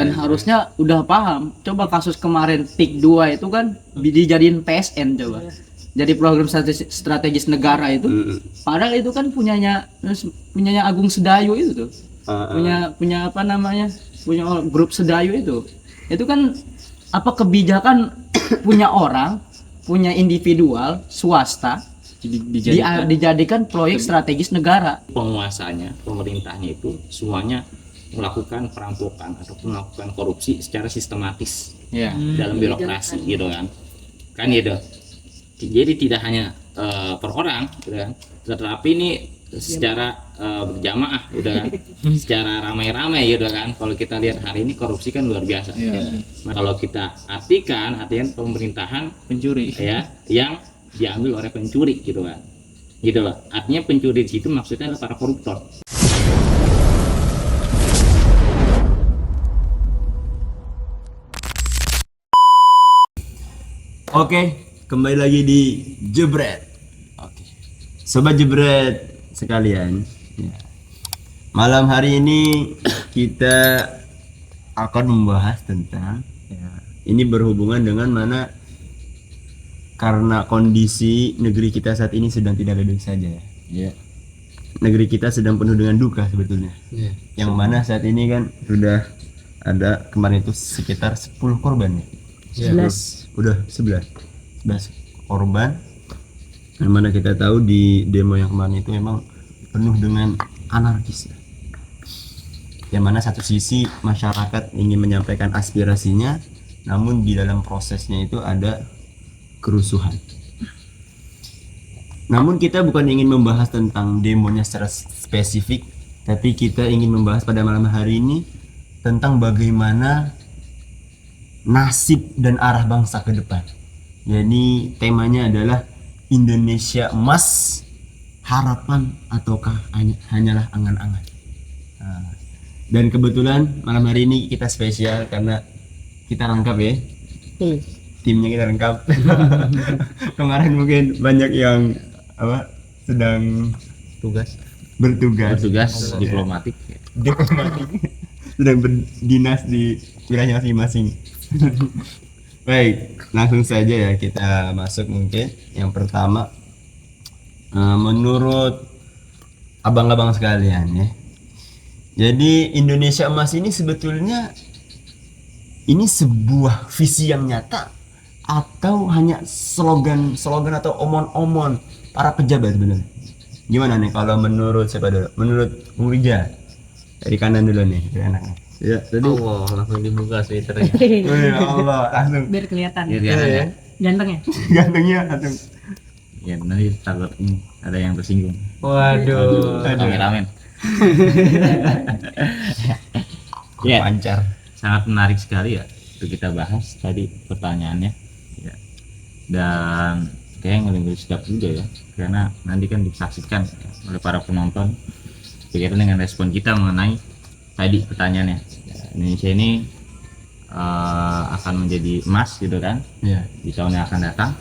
dan harusnya udah paham. Coba kasus kemarin TIK 2 itu kan dijadiin PSN coba. Jadi program strategis negara itu. Padahal itu kan punyanya Agung Sedayu itu tuh. Punya apa namanya? Punya grup Sedayu itu. Itu kan apa kebijakan punya orang, punya individual swasta dijadikan proyek strategis negara. Penguasanya, pemerintahnya itu semuanya melakukan perampokan atau melakukan korupsi secara sistematis dalam birokrasi gitu kan gitu. Jadi tidak hanya per orang gitu kan, tetapi ini secara berjamaah gitu kan, secara ramai-ramai gitu kan. Kalau kita lihat hari ini korupsi kan luar biasa. Nah, kalau kita artikan pemerintahan pencuri ya yang diambil oleh pencuri gitu kan, gitu loh. Artinya pencuri di situ maksudnya adalah para koruptor. Oke, kembali lagi di Jebret. Oke, sobat Jebret sekalian, ya. Malam hari ini kita akan membahas tentang ini berhubungan dengan mana, karena kondisi negeri kita saat ini sedang tidak baik saja ya. Negeri kita sedang penuh dengan duka sebetulnya. Yang mana saat ini kan sudah ada kemarin itu sekitar 10 korban ya. 11. Udah 11 korban. Yang mana kita tahu di demo yang kemarin itu memang penuh dengan anarkis. Yang mana satu sisi masyarakat ingin menyampaikan aspirasinya, namun di dalam prosesnya itu ada kerusuhan. Namun kita bukan ingin membahas tentang demonya secara spesifik, tapi kita ingin membahas pada malam hari ini tentang bagaimana nasib dan arah bangsa ke depan. Jadi temanya adalah Indonesia Emas, harapan ataukah hanyalah angan-angan. Dan kebetulan malam hari ini kita spesial karena kita lengkap ya. Timnya kita lengkap. Kemarin mungkin banyak yang sedang bertugas diplomatik sedang berdinas di wilayah masing-masing. Baik, langsung saja ya kita masuk. Mungkin yang pertama, menurut abang-abang sekalian ya, jadi Indonesia Emas ini sebetulnya ini sebuah visi yang nyata atau hanya slogan atau omon-omon para pejabat sebenarnya? Gimana nih kalau menurut siapa dulu? Menurut Bung Rija, dari kanan dulu nih, dari anaknya. Ya, tadi langsung dibuka Twitternya. Allah, langsung biar kelihatan. Ya. Ganteng ya? Gantengnya langsung. Ya nanti takut ada yang tersinggung. Waduh, kameramen. Ya, lancar. Sangat menarik sekali ya untuk kita bahas tadi pertanyaannya. Ya. Dan kayaknya ngelihat sedap juga ya, karena nanti kan disaksikan oleh para penonton berkaitan dengan respon kita mengenai tadi pertanyaannya. Indonesia ini akan menjadi emas gitu kan di tahun yang akan datang,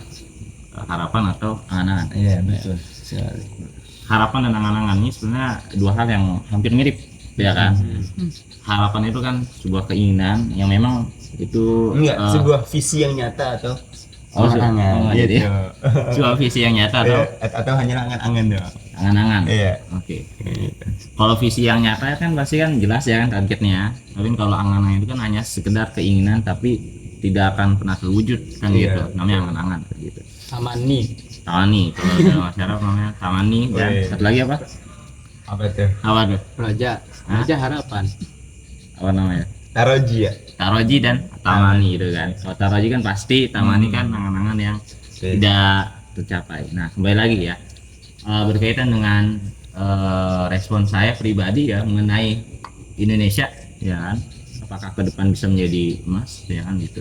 harapan atau angan-angan. Betul. Harapan dan angan-angan ini sebenarnya dua hal yang hampir mirip ya kan. Harapan itu kan sebuah keinginan yang memang itu sebuah visi yang nyata atau angan-angan gitu. Sebuah visi yang nyata atau hanya angan-angan doang. Angan-angan. Oke. Kalau visi yang nyata kan pasti kan jelas ya kan targetnya. Tapi kalau angan-angan itu kan hanya sekedar keinginan tapi tidak akan pernah terwujud kan gitu. Namanya angan-angan gitu. Tamani kalau dalam masyarakat namanya tamani. Dan satu lagi apa? Apa tuh? Raja harapan. Apa namanya? Taroji dan tamani gitu kan. Kalau taroji kan pasti, tamani kan angan-angan yang tidak tercapai. Nah, kembali lagi ya. Berkaitan dengan respon saya pribadi ya mengenai Indonesia ya kan, apakah ke depan bisa menjadi emas ya kan gitu,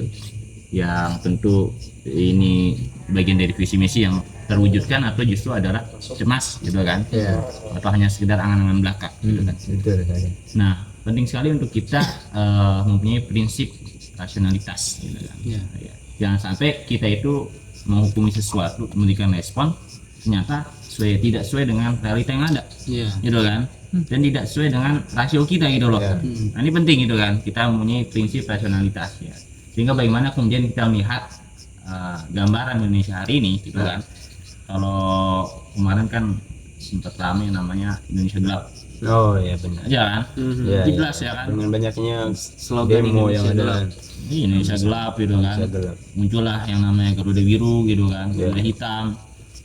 yang tentu ini bagian dari visi misi yang terwujudkan atau justru adalah cemas gitu kan, atau hanya sekedar angan-angan belaka gitu kan. Nah, penting sekali untuk kita mempunyai prinsip rasionalitas gitu kan. Jangan sampai kita itu menghukumi sesuatu, memberikan respon ternyata tidak sesuai dengan realita yang ada, gitu kan. dan tidak sesuai dengan rasio kita gitu loh. Nah, ini penting gitu kan, kita mempunyai prinsip rasionalitas ya, sehingga bagaimana kemudian kita melihat gambaran Indonesia hari ini gitu kan. Kalau kemarin kan sempat ramai namanya Indonesia gelap. Oh iya benar. Ya kan? Iya, Jelas ya kan? Dengan banyaknya Slogan demo yang Indonesia ada. gelap. Indonesia gelap gitu kan. Indonesia gelap. Muncullah yang namanya Garuda Biru gitu kan, Garuda Hitam,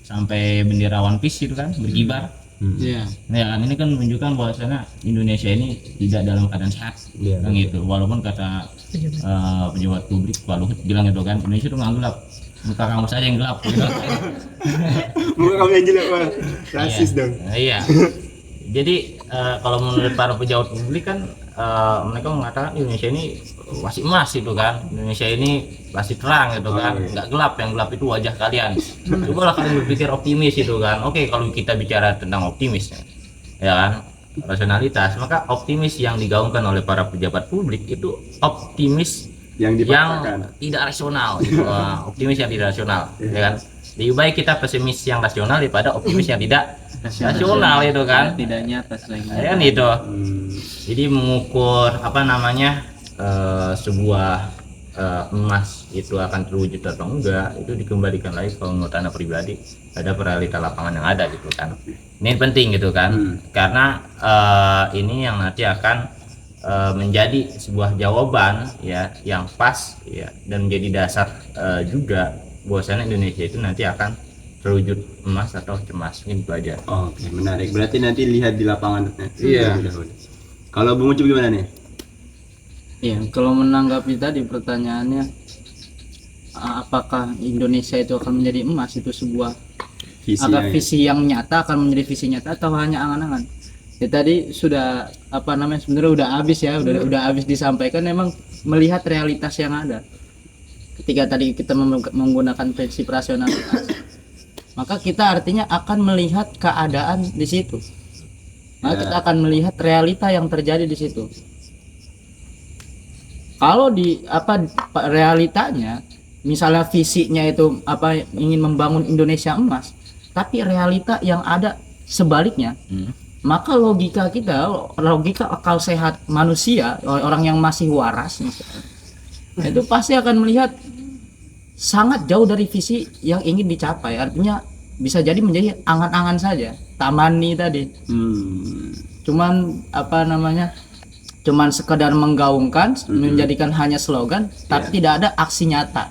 sampai bendera One Piece gitu kan berkibar. Iya. Ya kan, ini kan menunjukkan bahwasanya Indonesia ini tidak dalam keadaan sehat, Iya. kan gitu. Walaupun kata pejabat publik Pak Luhut bilang gitu kan, Indonesia itu nggak gelap, muka kamu saja yang gelap. Gitu. Muka kamu yang jelek, Pak. Rasis Iya. dong. Iya. Jadi kalau menurut para pejabat publik kan mereka mengatakan Indonesia ini masih emas gitu kan, Indonesia ini masih terang gitu kan, nggak gelap, yang gelap itu wajah kalian. Cobalah kalian berpikir optimis gitu kan. Oke, kalau kita bicara tentang optimis ya kan, rasionalitas, maka optimis yang digaungkan oleh para pejabat publik itu optimis Yang dipaksakan. tidak rasional gitu. Optimis yang tidak rasional ya kan. Lebih baik kita pesimis yang rasional daripada optimis yang tidak rasional itu kan. Tidak nyata lagi. Ya kan itu. Jadi mengukur apa namanya sebuah emas itu akan terwujud atau enggak, itu dikembalikan lagi kalau menurut Anda pribadi ada realita lapangan yang ada gitu kan. Ini penting gitu kan. Karena ini yang nanti akan menjadi sebuah jawaban ya yang pas ya, dan menjadi dasar juga bahwasanya Indonesia itu nanti akan terwujud emas atau cemas. Ini belajar. Oke, menarik. Berarti nanti lihat di lapangan. Iya. Kalau Bung Ucup gimana nih? Iya, kalau menanggapi tadi pertanyaannya, apakah Indonesia itu akan menjadi emas, itu sebuah visi yang nyata, akan menjadi visi nyata atau hanya angan-angan? Ya tadi sudah apa namanya, sebenarnya udah habis ya, udah habis disampaikan. Memang melihat realitas yang ada. Ketika tadi kita menggunakan prinsip rasionalitas, maka kita artinya akan melihat keadaan di situ. Maka kita akan melihat realita yang terjadi di situ. Kalau di realitanya, misalnya visinya itu ingin membangun Indonesia emas, tapi realita yang ada sebaliknya, maka logika akal sehat manusia, orang yang masih waras misalnya, itu pasti akan melihat sangat jauh dari visi yang ingin dicapai. Artinya bisa jadi menjadi angan-angan saja, tamani tadi. Cuman cuman sekedar menggaungkan, menjadikan hanya slogan, tapi tidak ada aksi nyata.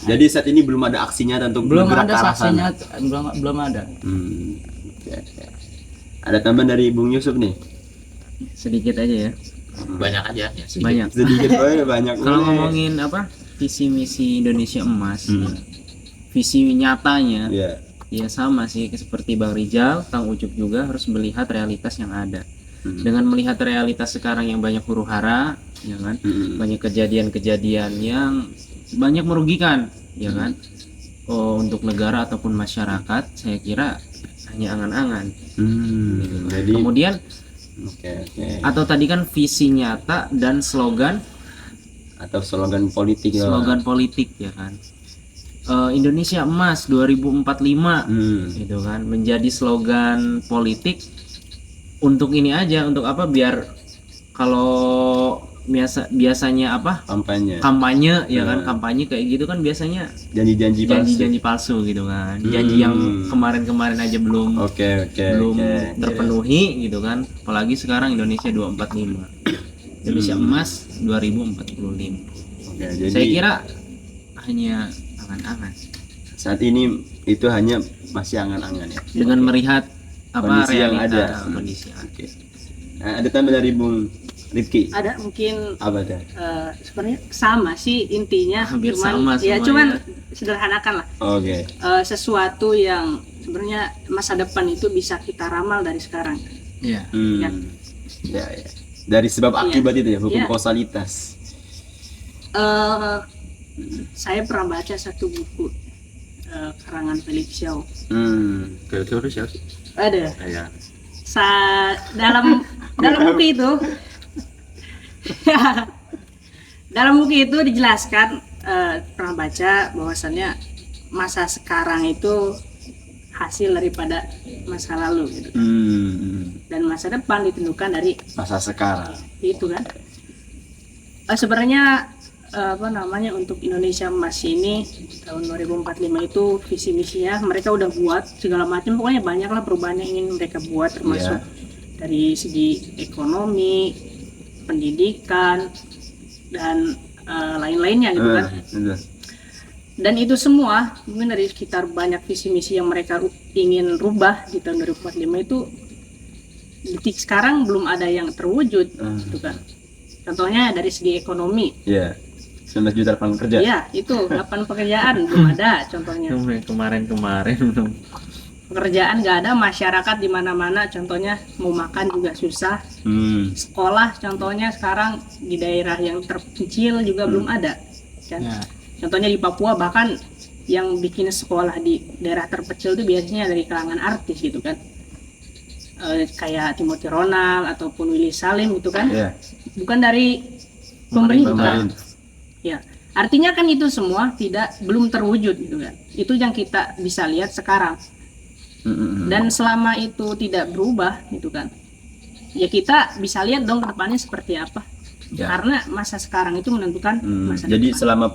Jadi saat ini belum ada aksi nyata untuk belum bergerak ada ke arah aksi sana. nyata, belum ada. Oke. Ada tambahan dari Bung Yusuf nih? Sedikit aja ya. Banyak aja ya. Banyak. Sedikit banyak. Kalau ngomongin visi misi Indonesia emas, visi nyatanya ya sama sih seperti Bang Rijal, Kang Ucup juga harus melihat realitas yang ada. Dengan melihat realitas sekarang yang banyak huru hara, ya kan, banyak kejadian-kejadian yang banyak merugikan, ya kan, untuk negara ataupun masyarakat, saya kira hanya angan-angan. Jadi kemudian Oke. atau tadi kan visi nyata dan slogan Atau slogan politik. Ya kan. Indonesia Emas 2045 gitu kan, menjadi slogan politik untuk ini aja, untuk apa, biar kalau biasanya kampanye ya kan, kampanye kayak gitu kan biasanya janji palsu gitu kan, janji yang kemarin aja belum terpenuhi gitu kan, apalagi sekarang Indonesia 245, Indonesia Emas 2045. Jadi saya kira hanya angan-angan saat ini, itu hanya masih angan-angan ya, dengan melihat kondisi yang realita, ada. kondisi yang ada. Oke. Nah, ada tambah dari Bung Rifki? Ada mungkin Apa dah? sebenarnya sama sih intinya, Hampir sama ya semuanya. cuman sederhanakan lah. Oke. Sesuatu yang sebenarnya masa depan itu bisa kita ramal dari sekarang. Iya. Ya. Dari sebab akibat itu ya, hukum Iya. kausalitas. Saya pernah baca satu buku karangan Felix Shaw. Kira-kira siapa sih? Ada. Kayak Dalam buku itu dalam buku itu dijelaskan, pernah baca bahwasannya masa sekarang itu hasil daripada masa lalu gitu. dan masa depan ditentukan dari Masa sekarang. itu kan. Sebenarnya untuk Indonesia Emas ini tahun 2045 itu visi misinya mereka udah buat segala macam, pokoknya banyak lah perubahan yang ingin mereka buat, termasuk dari segi ekonomi, pendidikan dan lain-lainnya gitu kan. Dan itu semua mungkin dari sekitar banyak visi misi yang mereka ingin rubah di tahun 2045 itu detik sekarang belum ada yang terwujud gitu kan. Contohnya dari segi ekonomi. 19 juta lapangan kerja. Iya, itu lapangan pekerjaan belum ada contohnya. Kemarin Pekerjaan nggak ada, masyarakat di mana-mana contohnya mau makan juga susah. Sekolah contohnya sekarang di daerah yang terpencil juga belum ada. Kan? Ya. Contohnya di Papua bahkan yang bikin sekolah di daerah terpencil itu biasanya dari kalangan artis gitu kan. Kayak Timothy Ronald ataupun Willy Salim gitu kan. Bukan dari pemerintah. Ya, artinya kan itu semua belum terwujud gitu kan. Itu yang kita bisa lihat sekarang. Dan selama itu tidak berubah gitu kan, ya kita bisa lihat dong ke depannya seperti apa. Karena masa sekarang itu menentukan masa Jadi depan. selama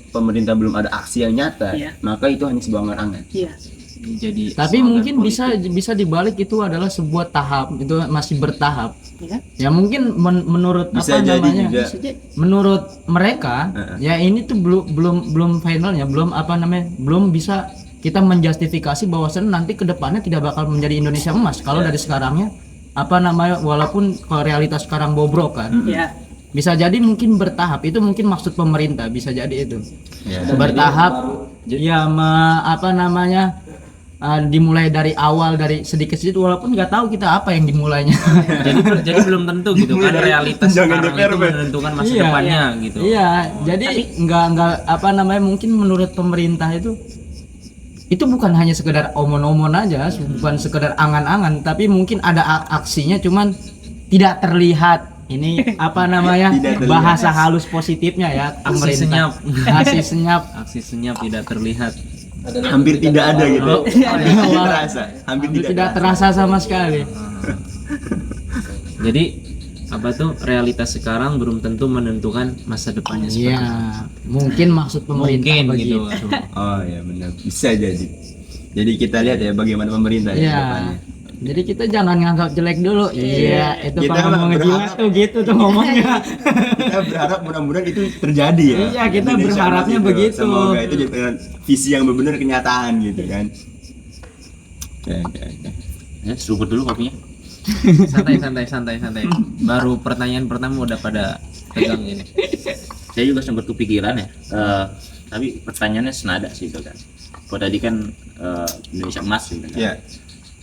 pemerintah belum ada aksi yang nyata, maka itu hanya sebuah angan-angan. Iya. Jadi Tapi mungkin bisa dibalik itu adalah sebuah tahap, itu masih bertahap. Ya mungkin menurut Bisa apa jadi namanya? juga. Menurut mereka ya ini tuh belum finalnya, belum bisa kita menjustifikasi bahwasannya nanti kedepannya tidak bakal menjadi Indonesia Emas kalau dari sekarangnya walaupun kalau realitas sekarang bobrok kan. Bisa jadi mungkin bertahap, itu mungkin maksud pemerintah, bisa jadi itu. Bertahap dimulai dari awal, dari sedikit-sedikit, walaupun nggak tahu kita apa yang dimulainya. jadi belum tentu gitu kan, realitas Jangan sekarang DPR, itu menentukan masa depannya gitu. Iya, jadi nggak menungkin menurut pemerintah itu bukan hanya sekedar omon-omon aja, bukan sekedar angan-angan, tapi mungkin ada aksinya, cuman tidak terlihat. Ini bahasa halus positifnya ya, pemerintah. Aksi senyap tidak terlihat. Hampir tidak ada gitu. Hampir tidak terasa sama sekali. Jadi realitas sekarang belum tentu menentukan masa depannya seperti apa. Mungkin maksud pemerintah begitu. Oh ya benar, bisa jadi. Jadi kita lihat ya bagaimana pemerintah ya depannya. Jadi kita jangan nganggap jelek dulu. Iya, itu Kita kalau mau ngejilat tuh gitu tuh ngomongnya. Kita berharap mudah-mudahan itu terjadi ya. Iya, kita berharapnya begitu. Semoga itu jadi visi yang benar-benar kenyataan gitu kan. Ya, seruput dulu kopinya. Santai. Baru pertanyaan pertama udah pada tegang ini. Saya juga sempat kepikiran ya. Tapi pertanyaannya senada sih itu kan. Kalau tadi kan Indonesia Emas gitu kan. Iya.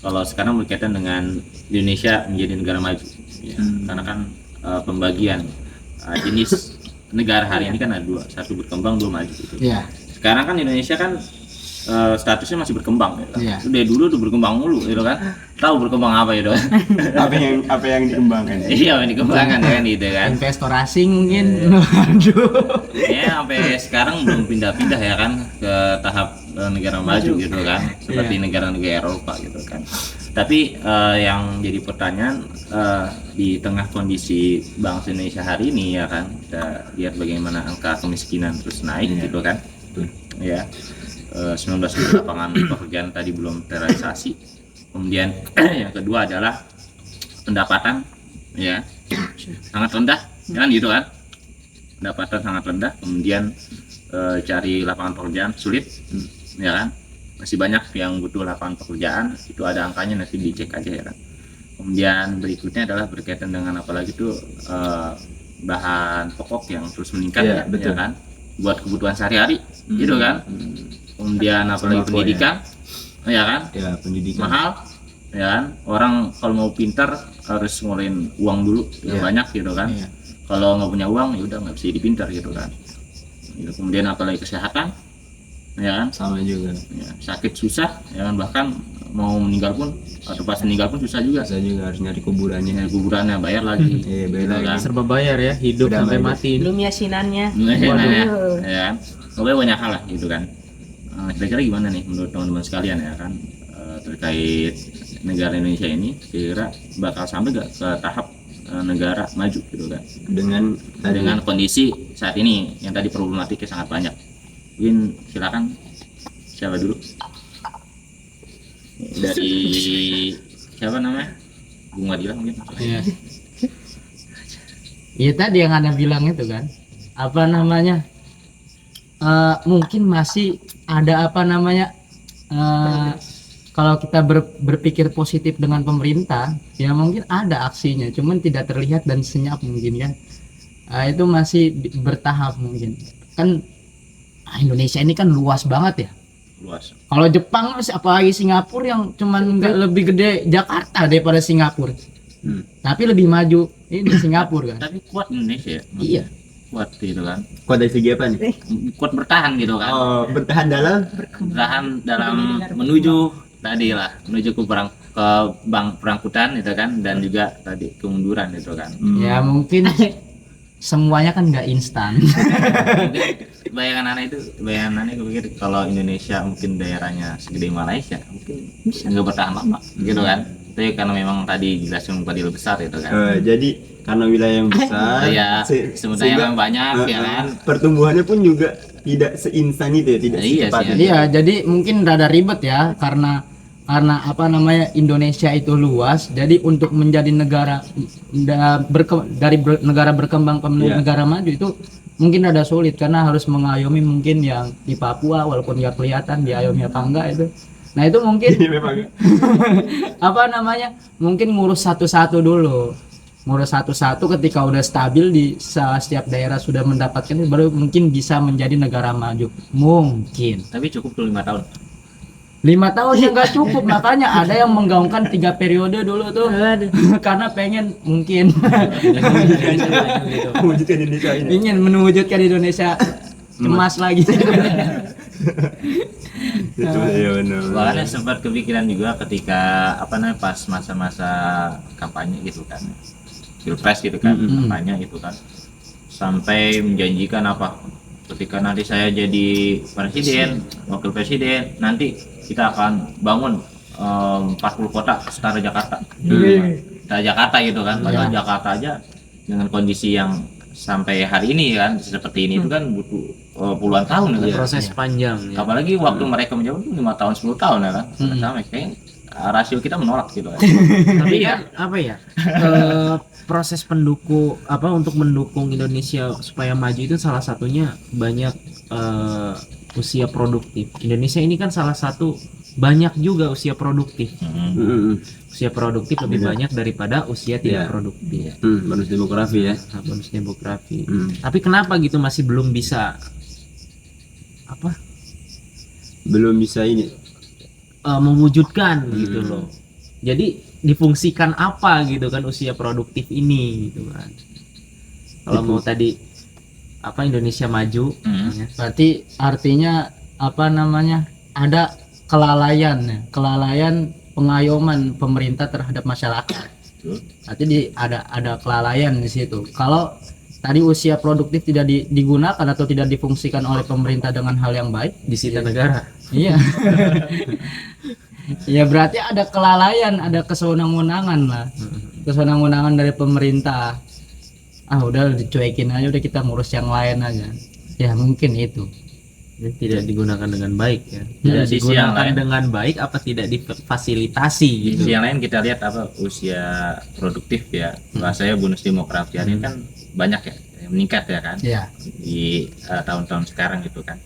Kalau sekarang berkaitan dengan Indonesia menjadi negara maju, ya, karena kan pembagian jenis negara hari ini kan ada dua, satu berkembang, dua maju gitu. Iya. Sekarang kan Indonesia kan statusnya masih berkembang, gitu. Iya. Udah dulu tuh berkembang mulu, gitu kan? Tahu berkembang apa gitu? apa yang dikembangkan? Iya, yang dikembangkan kan gitu kan? Investor asing mungkin. Aduh. Ya sampai sekarang belum pindah-pindah ya kan ke tahap negara maju gitu kan, seperti negara-negara Eropa gitu kan. Tapi yang jadi pertanyaan di tengah kondisi bangsa Indonesia hari ini ya kan, kita lihat bagaimana angka kemiskinan terus naik gitu kan. Ya, 19 juta lapangan pekerjaan tadi belum terrealisasi. Kemudian yang kedua adalah pendapatan ya sangat rendah, ya kan gitu kan. Pendapatan sangat rendah, kemudian cari lapangan pekerjaan sulit, ya kan. Masih banyak yang butuh lapangan pekerjaan, itu ada angkanya nanti dicek aja ya kan. Kemudian berikutnya adalah berkaitan dengan apalagi itu bahan pokok yang terus meningkat ya kan, buat kebutuhan sehari-hari gitu kan. Kemudian apalagi pendidikan ya kan, pendidikan mahal ya kan. Orang kalau mau pintar harus ngeluarin uang dulu yang banyak gitu kan. Kalau nggak punya uang ya udah nggak bisa dipintar gitu kan. Kemudian apalagi kesehatan ya kan, sama juga ya, sakit susah ya kan, bahkan mau meninggal pun atau pas meninggal pun susah juga harus nyari kuburannya bayar lagi bayar lagi. Kan? Serba bayar ya, hidup Udah sampai hidup. mati. Belum yasinannya. Ya kan, pokoknya banyak hal lah gitu kan. Kira-kira gimana nih menurut teman-teman sekalian ya kan, terkait negara Indonesia ini kira bakal sampai gak ke tahap negara maju gitu kan, dengan kondisi saat ini yang tadi problematiknya sangat banyak. Mungkin silakan siapa dulu dari siapa namanya, Bung Wadila mungkin. Iya. Iya tadi yang Anda bilang itu kan, apa namanya, mungkin masih ada apa namanya, kalau kita berpikir positif dengan pemerintah, ya mungkin ada aksinya, cuman tidak terlihat dan senyap mungkin kan. Itu masih bertahap mungkin. Kan Indonesia ini kan luas banget ya. Luas. Kalau Jepang, apalagi Singapura yang cuman nggak lebih gede Jakarta daripada Singapura. Tapi lebih maju ini Singapura kan. Tapi kuat Indonesia ya. Iya. Kuat gitu kan. Kuat dari segi apa nih? Kuat bertahan gitu kan. Oh, bertahan dalam menuju tadi lah, menuju ke perangkutan gitu kan, dan juga tadi kemunduran gitu kan. Ya mungkin semuanya kan nggak instan. Bayangan aneh gue pikir kalau Indonesia mungkin daerahnya segede Malaysia mungkin bisa nggak bertahan lama gitu kan. Tapi karena memang tadi jelasin Fadil besar itu kan. Jadi karena wilayah yang besar, ya sebenarnya yang banyak ya kan. Pertumbuhannya pun juga tidak seinstan itu ya, tidak secepat itu. Iya, jadi mungkin rada ribet ya karena apa namanya, Indonesia itu luas. Jadi untuk menjadi negara negara berkembang ke negara maju itu mungkin rada sulit karena harus mengayomi mungkin yang di Papua, walaupun nggak kelihatan diayomi apa enggak itu. Nah itu mungkin apa namanya, mungkin ngurus satu-satu dulu, ketika udah stabil di setiap daerah sudah mendapatkan, baru mungkin bisa menjadi negara maju mungkin. Tapi cukup tuh 5 tahun. 5 tahun ya nggak cukup, makanya ada yang menggaungkan 3 periode dulu tuh. Karena pengen mungkin mewujudkan Indonesia ini. ingin menwujudkan Indonesia emas lagi. Makanya sempat kepikiran juga ketika pas masa-masa kampanye gitu kan, pilpres gitu kan, kampanye gitu kan, sampai menjanjikan ketika nanti saya jadi presiden, wakil presiden, nanti kita akan bangun 40 kota setara Jakarta. Setara Jakarta gitu kan. Padahal Jakarta aja dengan kondisi yang sampai hari ini kan seperti ini itu kan butuh puluhan tahun kan. Proses panjang ya. Apalagi waktu mereka menjawab 5 tahun 10 tahun ya kan. Sama kayak rasio kita menolak gitu kan. Tapi kan apa ya, proses untuk mendukung Indonesia supaya maju itu salah satunya banyak usia produktif. Indonesia ini kan salah satu banyak juga usia produktif. Usia produktif lebih banyak daripada usia tidak produktif. Bonus demografi ya. Bonus demografi. Tapi kenapa gitu masih belum bisa ini mewujudkan gitu loh. Jadi difungsikan apa gitu kan usia produktif ini gitu kan. Kalau mau tadi Indonesia maju, Berarti artinya apa namanya, ada kelalaian pengayoman pemerintah terhadap masyarakat. Berarti ada kelalaian di situ. Kalau tadi usia produktif tidak digunakan atau tidak difungsikan oleh pemerintah dengan hal yang baik, disita negara. Iya. Ya berarti ada kelalaian, ada kesewenang-wenangan lah. Kesewenang-wenangan dari pemerintah. Udah dicuekin aja, udah kita ngurus yang lain aja. Ya mungkin itu. Tidak digunakan dengan baik ya. Tidak digunakan dengan baik apa tidak difasilitasi gitu. Yang lain kita lihat usia produktif ya. Bahasanya bonus demografi ini kan banyak ya, meningkat ya kan. Iya. Di tahun-tahun sekarang gitu kan.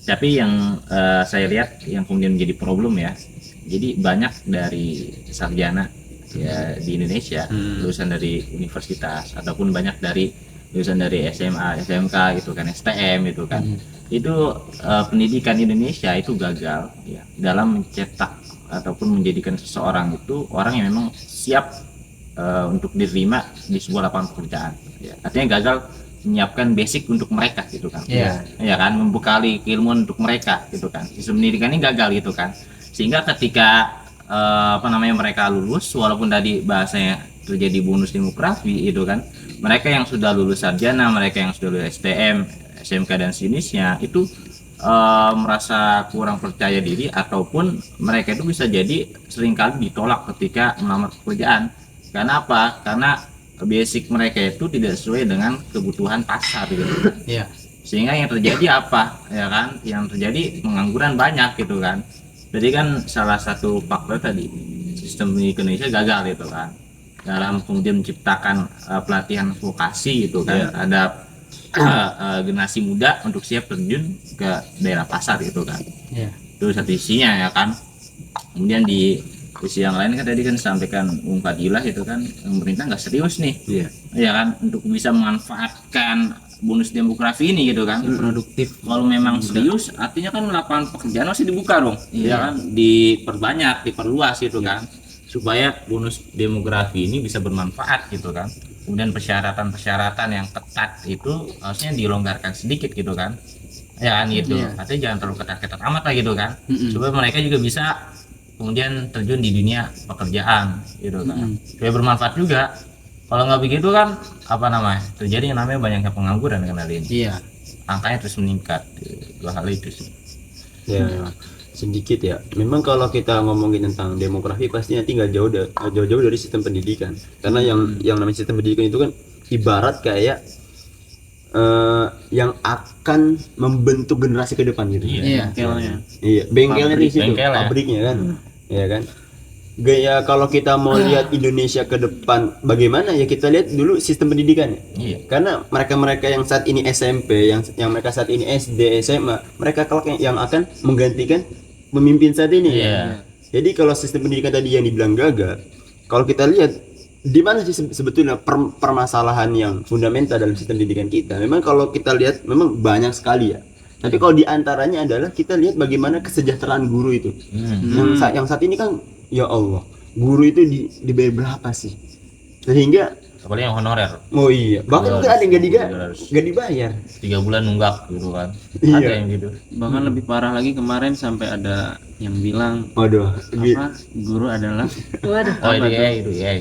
Tapi yang saya lihat yang kemudian menjadi problem ya. Jadi banyak dari sarjana ya di Indonesia, lulusan dari universitas ataupun banyak dari lulusan dari SMA, SMK gitu kan, STM gitu kan. Itu pendidikan Indonesia itu gagal ya dalam mencetak ataupun menjadikan seseorang itu orang yang memang siap untuk diterima di sebuah lapangan pekerjaan ya. Artinya gagal menyiapkan basic untuk mereka gitu kan. Ya kan, membekali keilmuan untuk mereka gitu kan. Sistem pendidikan ini gagal gitu kan. Sehingga ketika mereka lulus, walaupun tadi bahasanya terjadi bonus demografi itu kan, mereka yang sudah lulus sarjana, mereka yang sudah lulus STM, SMK dan sejenisnya itu merasa kurang percaya diri, ataupun mereka itu bisa jadi seringkali ditolak ketika melamar pekerjaan. Karena apa? Karena basic mereka itu tidak sesuai dengan kebutuhan pasar gitu. Iya. Sehingga yang terjadi apa? Ya kan? Yang terjadi pengangguran banyak gitu kan. Jadi kan salah satu faktor tadi sistem pendidikan Indonesia gagal gitu kan. Dalam kemudian menciptakan pelatihan vokasi gitu kan. Ada generasi muda untuk siap terjun ke daerah pasar gitu kan. Itu satu isinya ya kan. Kemudian di sisi yang lain kan tadi kan sampaikan Bung Fadilah itu kan pemerintah nggak serius nih, ya kan, untuk bisa memanfaatkan bonus demografi ini gitu kan. Produktif. Kalau memang serius, artinya kan lapangan pekerjaan masih dibuka dong, ya kan, diperbanyak, diperluas gitu kan, supaya bonus demografi ini bisa bermanfaat gitu kan. Kemudian persyaratan-persyaratan yang ketat itu harusnya dilonggarkan sedikit gitu kan, ya kan gitu. Artinya jangan terlalu ketat-ketat amat lah gitu kan, supaya mereka juga bisa kemudian terjun di dunia pekerjaan gitu kan, supaya bermanfaat juga. Kalau nggak begitu kan apa namanya, terjadi yang namanya banyaknya pengangguran kan hari ini. Angkanya terus meningkat, dua hal itu sih. Ya sedikit ya. Memang kalau kita ngomongin tentang demografi pasti nanti nggak jauh-jauh dari sistem pendidikan. Karena yang namanya sistem pendidikan itu kan ibarat kayak yang akan membentuk generasi ke depan gitu. Bengkelnya di situ, pabriknya kan. Ya kan. Gaya kalau kita mau lihat Indonesia ke depan bagaimana ya, kita lihat dulu sistem pendidikannya. Karena mereka-mereka yang saat ini SMP, yang mereka saat ini SD, SMA, mereka kelak yang akan menggantikan pemimpin saat ini. Jadi kalau sistem pendidikan tadi yang dibilang gagal, kalau kita lihat di mana sih sebetulnya permasalahan yang fundamental dalam sistem pendidikan kita? Memang kalau kita lihat memang banyak sekali ya. Tapi kalau diantaranya adalah kita lihat bagaimana kesejahteraan guru itu. Yang saat ini kan ya Allah, guru itu dibayar berapa sih? Sehingga apalagi yang honorer. Oh iya, bahkan mungkin ada yang nggak dibayar. 3 bulan nunggak gitu kan. Iya. Ada yang gitu. Bahkan lebih parah lagi kemarin sampai ada yang bilang Waduh, guru adalah Oh itu ya.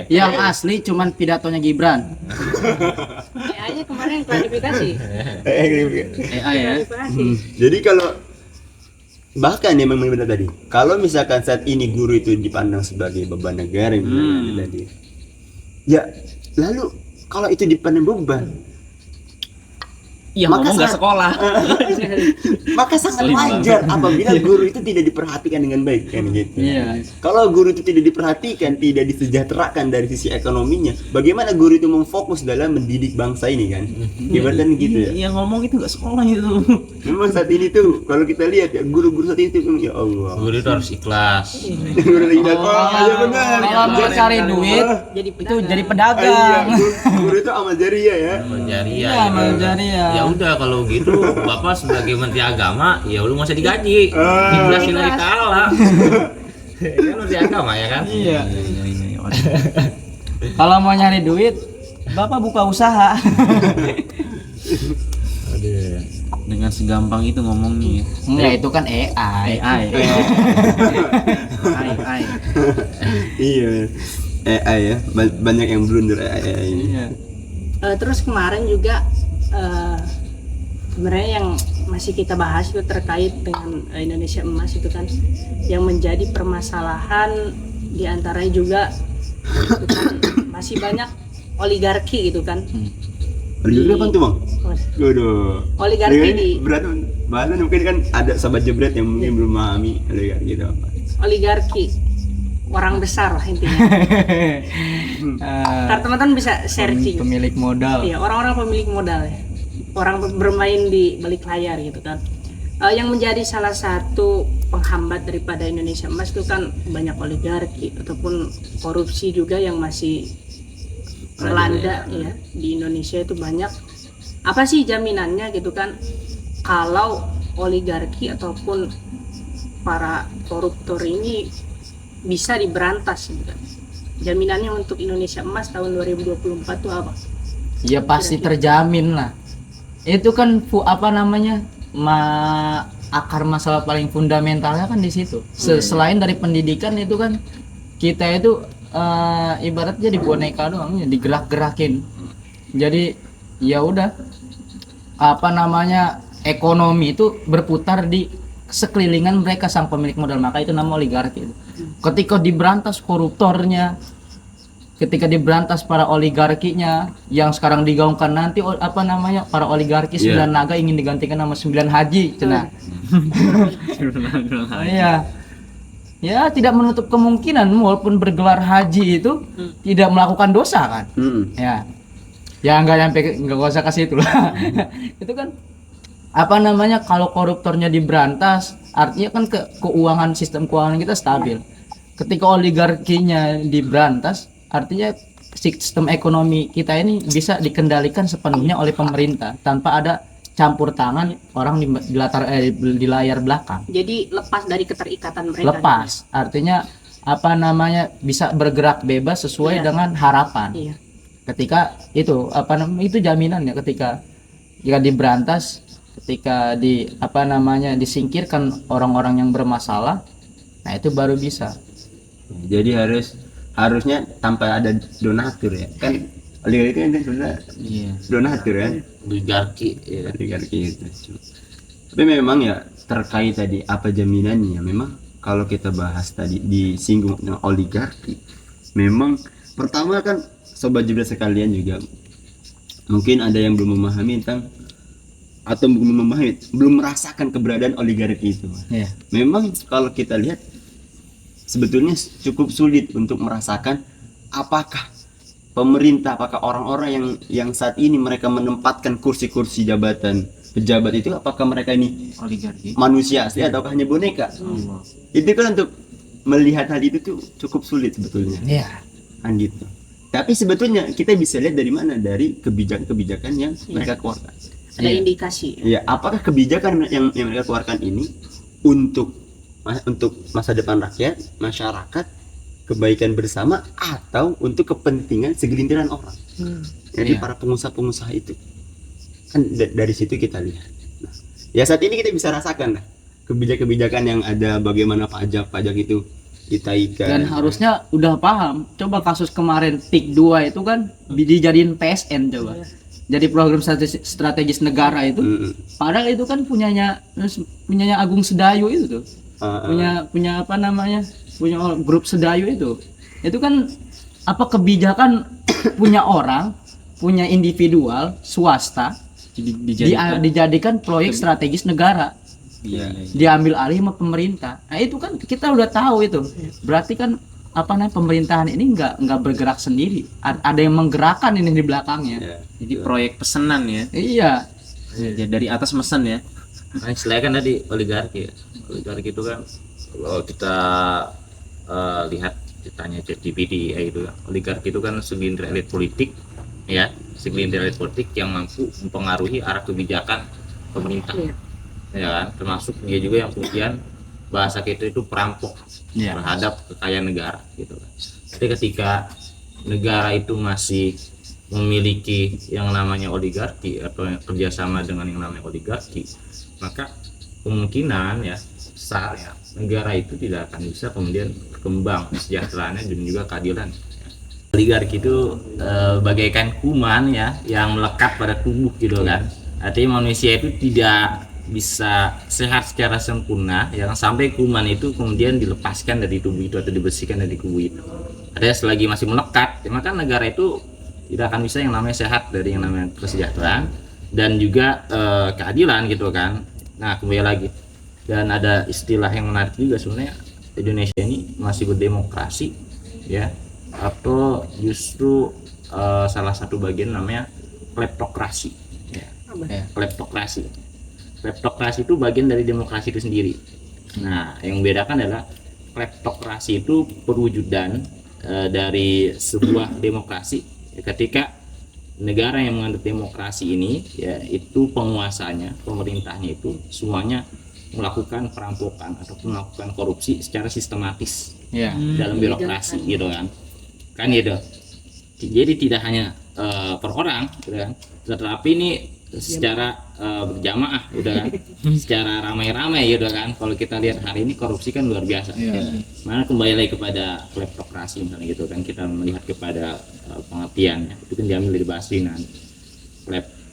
Yang asli cuman pidatonya Gibran. AI-nya kemarin klarifikasi. AI ya. Klarifikasi. Jadi kalau bahkan ya memang benar tadi, kalau misalkan saat ini guru itu dipandang sebagai beban negara yang tadi, ya lalu kalau itu dipandang beban, Ya ngomong nggak sekolah. maka sangat wajar apabila guru itu tidak diperhatikan dengan baik kan gitu. Kalau guru itu tidak diperhatikan, tidak disejahterakan dari sisi ekonominya, bagaimana guru itu memfokus dalam mendidik bangsa ini kan? Ibaratnya gitu ya. Yang ngomong itu nggak sekolah itu. Memang saat ini tuh kalau kita lihat ya guru-guru saat ini tuh ya Allah. Guru itu harus ikhlas. Guru tidak ya benar. Kalau mau cari duit itu jadi pedagang. Guru itu amal jariah ya. Amal jariah. Ya udah kalau gitu Bapak sebagai Menteri Agama ya lu nggak usah digaji. Dijelasin lagi kalah. Kan Menteri Agama ya kan? Iya. Kalau mau nyari duit, Bapak buka usaha. Dengan segampang itu ngomongnya. Enggak, itu kan AI. Iya. AI ya. Banyak yang blunder AI ini. Terus kemarin juga sebenarnya yang masih kita bahas itu terkait dengan Indonesia Emas itu kan, yang menjadi permasalahan diantaranya juga itu kan, masih banyak oligarki gitu kan. Oligarki apa tuh bang? Oligarki di berat bahasan mungkin kan ada sahabat jebret yang mungkin belum memahami oligarki itu apa. Oligarki orang besar lah intinya. Ntar teman-teman bisa searching. Pemilik modal. Iya, orang-orang pemilik modal ya. Orang bermain di balik layar gitu kan. Yang menjadi salah satu penghambat daripada Indonesia Emas itu kan banyak oligarki ataupun korupsi juga yang masih melanda ya di Indonesia itu banyak. Apa sih jaminannya gitu kan kalau oligarki ataupun para koruptor ini bisa diberantas gitu kan? Jaminannya untuk Indonesia Emas tahun 2024 itu apa? Ya pasti terjamin lah. Itu kan akar masalah paling fundamentalnya kan di situ. Selain dari pendidikan itu kan kita itu ibaratnya di boneka doang, digerak-gerakin. Jadi ya udah, apa namanya ekonomi itu berputar di sekelilingan mereka sang pemilik modal, maka itu nama oligarki. Ketika diberantas koruptornya, ketika diberantas para oligarkinya yang sekarang digaungkan nanti apa namanya para oligarki 9 naga ingin digantikan nama 9 haji cenah. Iya. Ya tidak menutup kemungkinan walaupun bergelar haji itu tidak melakukan dosa kan. Ya. Ya nggak usah kasih itu lah. Itu kan apa namanya kalau koruptornya diberantas artinya kan keuangan sistem keuangan kita stabil. Ketika oligarkinya diberantas artinya sistem ekonomi kita ini bisa dikendalikan sepenuhnya oleh pemerintah tanpa ada campur tangan orang di layar belakang. Jadi lepas dari keterikatan mereka. Lepas, artinya apa namanya bisa bergerak bebas sesuai dengan harapan. Iya. Ketika itu apa namanya itu jaminannya ketika jika diberantas, ketika disingkirkan orang-orang yang bermasalah, nah itu baru bisa. Jadi harusnya tanpa ada donatur ya kan, oligarki kan sebenarnya donatur ya, oligarki itu. Tapi memang ya terkait tadi apa jaminannya, memang kalau kita bahas tadi disinggung dengan oligarki, memang pertama kan sobat jebret sekalian juga mungkin ada yang belum memahami tentang atau belum merasakan keberadaan oligarki itu. Memang kalau kita lihat sebetulnya cukup sulit untuk merasakan apakah pemerintah, apakah orang-orang yang saat ini mereka menempatkan kursi-kursi jabatan pejabat itu, apakah mereka ini Oligarki. manusia asli atau hanya boneka. Itu kan untuk melihat hal itu tuh cukup sulit sebetulnya. Kan gitu. Tapi sebetulnya kita bisa lihat dari mana, dari kebijakan-kebijakan yang mereka keluarkan. Ada indikasi. Ya, apakah kebijakan yang mereka keluarkan ini untuk masa depan rakyat, masyarakat, kebaikan bersama, atau untuk kepentingan segelintiran orang. Jadi para pengusaha-pengusaha itu kan dari situ kita lihat. Nah, ya saat ini kita bisa rasakan lah kebijakan-kebijakan yang ada, bagaimana pajak itu ditaikan. Dan harusnya udah paham. Coba kasus kemarin TIK 2 itu kan dijadiin PSN coba. Jadi program strategis negara itu. Padahal itu kan punyanya Agung Sedayu itu tuh. Punya apa namanya? Punya grup Sedayu itu kan apa kebijakan punya orang, punya individual swasta dijadikan proyek strategis negara. Diambil alih sama pemerintah. Nah itu kan kita udah tahu itu. Berarti kan apa namanya pemerintahan ini nggak bergerak sendiri. Ada yang menggerakkan ini di belakangnya. Jadi proyek pesanan ya. Iya. Ya, dari atas mesen ya. Nah, istilahnya kan tadi oligarki ya. Oligarki itu kan kalau kita lihat ceritanya ChatGPT ya gitu. Oligarki itu kan segelintir elit politik ya, segelintir elit politik yang mampu mempengaruhi arah kebijakan pemerintah. Ya kan, termasuk dia juga yang kemudian bahasa kita itu perampok terhadap kekayaan negara gitu kan. Jadi ketika negara itu masih memiliki yang namanya oligarki atau yang kerjasama dengan yang namanya oligarki, maka kemungkinan ya besar ya negara itu tidak akan bisa kemudian berkembang kesejahteraannya dan juga keadilan. Oligarki itu bagaikan kuman ya yang melekat pada tubuh gitu kan. Artinya manusia itu tidak bisa sehat secara sempurna yang sampai kuman itu kemudian dilepaskan dari tubuh itu atau dibersihkan dari tubuh itu. Ada selagi masih melekat, maka negara itu tidak akan bisa yang namanya sehat dari yang namanya kesejahteraan dan juga keadilan gitu kan. Nah kembali lagi, dan ada istilah yang menarik juga sebenarnya, Indonesia ini masih berdemokrasi ya atau justru salah satu bagian namanya kleptokrasi ya. Kleptokrasi itu bagian dari demokrasi itu sendiri. Nah, yang membedakan adalah kleptokrasi itu perwujudan dari sebuah demokrasi. Ketika negara yang menganut demokrasi ini, ya itu penguasanya, pemerintahnya itu semuanya melakukan perampokan ataupun melakukan korupsi secara sistematis dalam birokrasi, gitu kan? Kan gitu. Jadi tidak hanya per orang, gitu kan? Tetapi ini secara berjamaah udah kan, secara ramai-ramai gitu kan. Kalau kita lihat hari ini korupsi kan luar biasa. Mana kembali lagi kepada kleptokrasi misalnya gitu kan, kita melihat kepada pengertiannya itu kan diambil dari bahasa Yunani.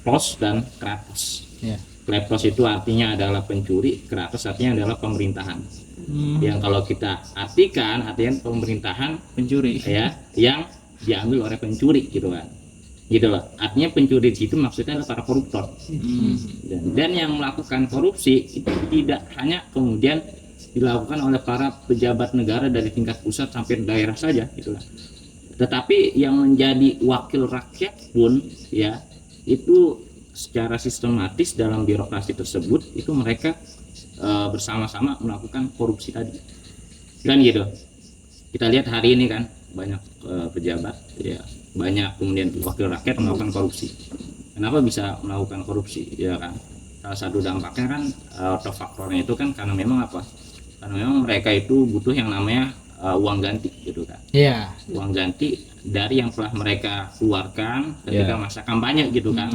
kleptos dan kratos. Ya. Kleptos itu artinya adalah pencuri, kratos artinya adalah pemerintahan. Yang kalau kita artikan pemerintahan Pencuri. ya yang diambil oleh pencuri gitu kan. Gitu loh. Artinya pencuri itu maksudnya adalah para koruptor. Dan yang melakukan korupsi itu tidak hanya kemudian dilakukan oleh para pejabat negara dari tingkat pusat sampai daerah saja gitu kan. Tetapi yang menjadi wakil rakyat pun ya itu secara sistematis dalam birokrasi tersebut itu mereka bersama-sama melakukan korupsi tadi kan gitu. Kita lihat hari ini kan banyak pejabat ya, banyak kemudian wakil rakyat melakukan korupsi. Kenapa bisa melakukan korupsi ya kan? Salah satu dampaknya kan atau faktornya itu kan karena memang apa? Karena memang mereka itu butuh yang namanya uang ganti gitu kan. Iya. Uang ganti dari yang telah mereka keluarkan ketika masa kampanye gitu kan.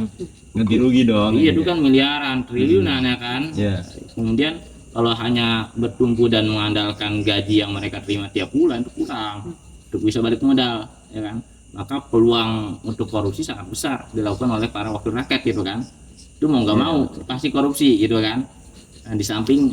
Ganti rugi dong. Iya itu kan miliaran, triliunan ya kan. Iya. Kemudian kalau hanya bertumpu dan mengandalkan gaji yang mereka terima tiap bulan itu kurang untuk bisa balik modal ya kan. Maka peluang untuk korupsi sangat besar dilakukan oleh para wakil rakyat gitu kan. Itu mau nggak mau pasti korupsi gitu kan. Nah, di samping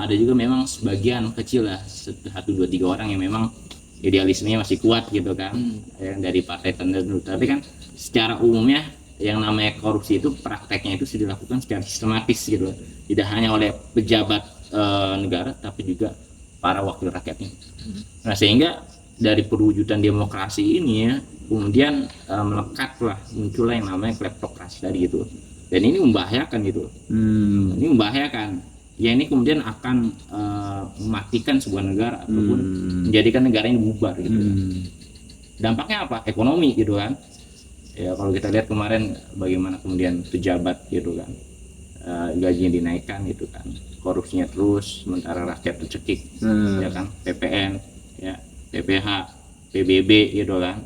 ada juga memang sebagian kecil lah 1, 2, 3 orang yang memang idealismenya masih kuat gitu kan yang dari partai tertentu. Tapi kan secara umumnya yang namanya korupsi itu prakteknya itu sudah dilakukan secara sistematis gitu, tidak hanya oleh pejabat negara tapi juga para wakil rakyatnya. Nah sehingga dari perwujudan demokrasi ini ya kemudian melekatlah muncullah yang namanya kleptokrasi tadi gitu. Dan ini membahayakan gitu. Ini membahayakan. Ya ini kemudian akan mematikan sebuah negara ataupun menjadikan negara ini bubar gitu. Dampaknya apa? Ekonomi gitu kan. Ya kalau kita lihat kemarin bagaimana kemudian pejabat gitu kan, gajinya dinaikkan gitu kan, korupsinya terus, sementara rakyat tercekik, ya kan, PPN, ya, PPH, PBB gitu kan.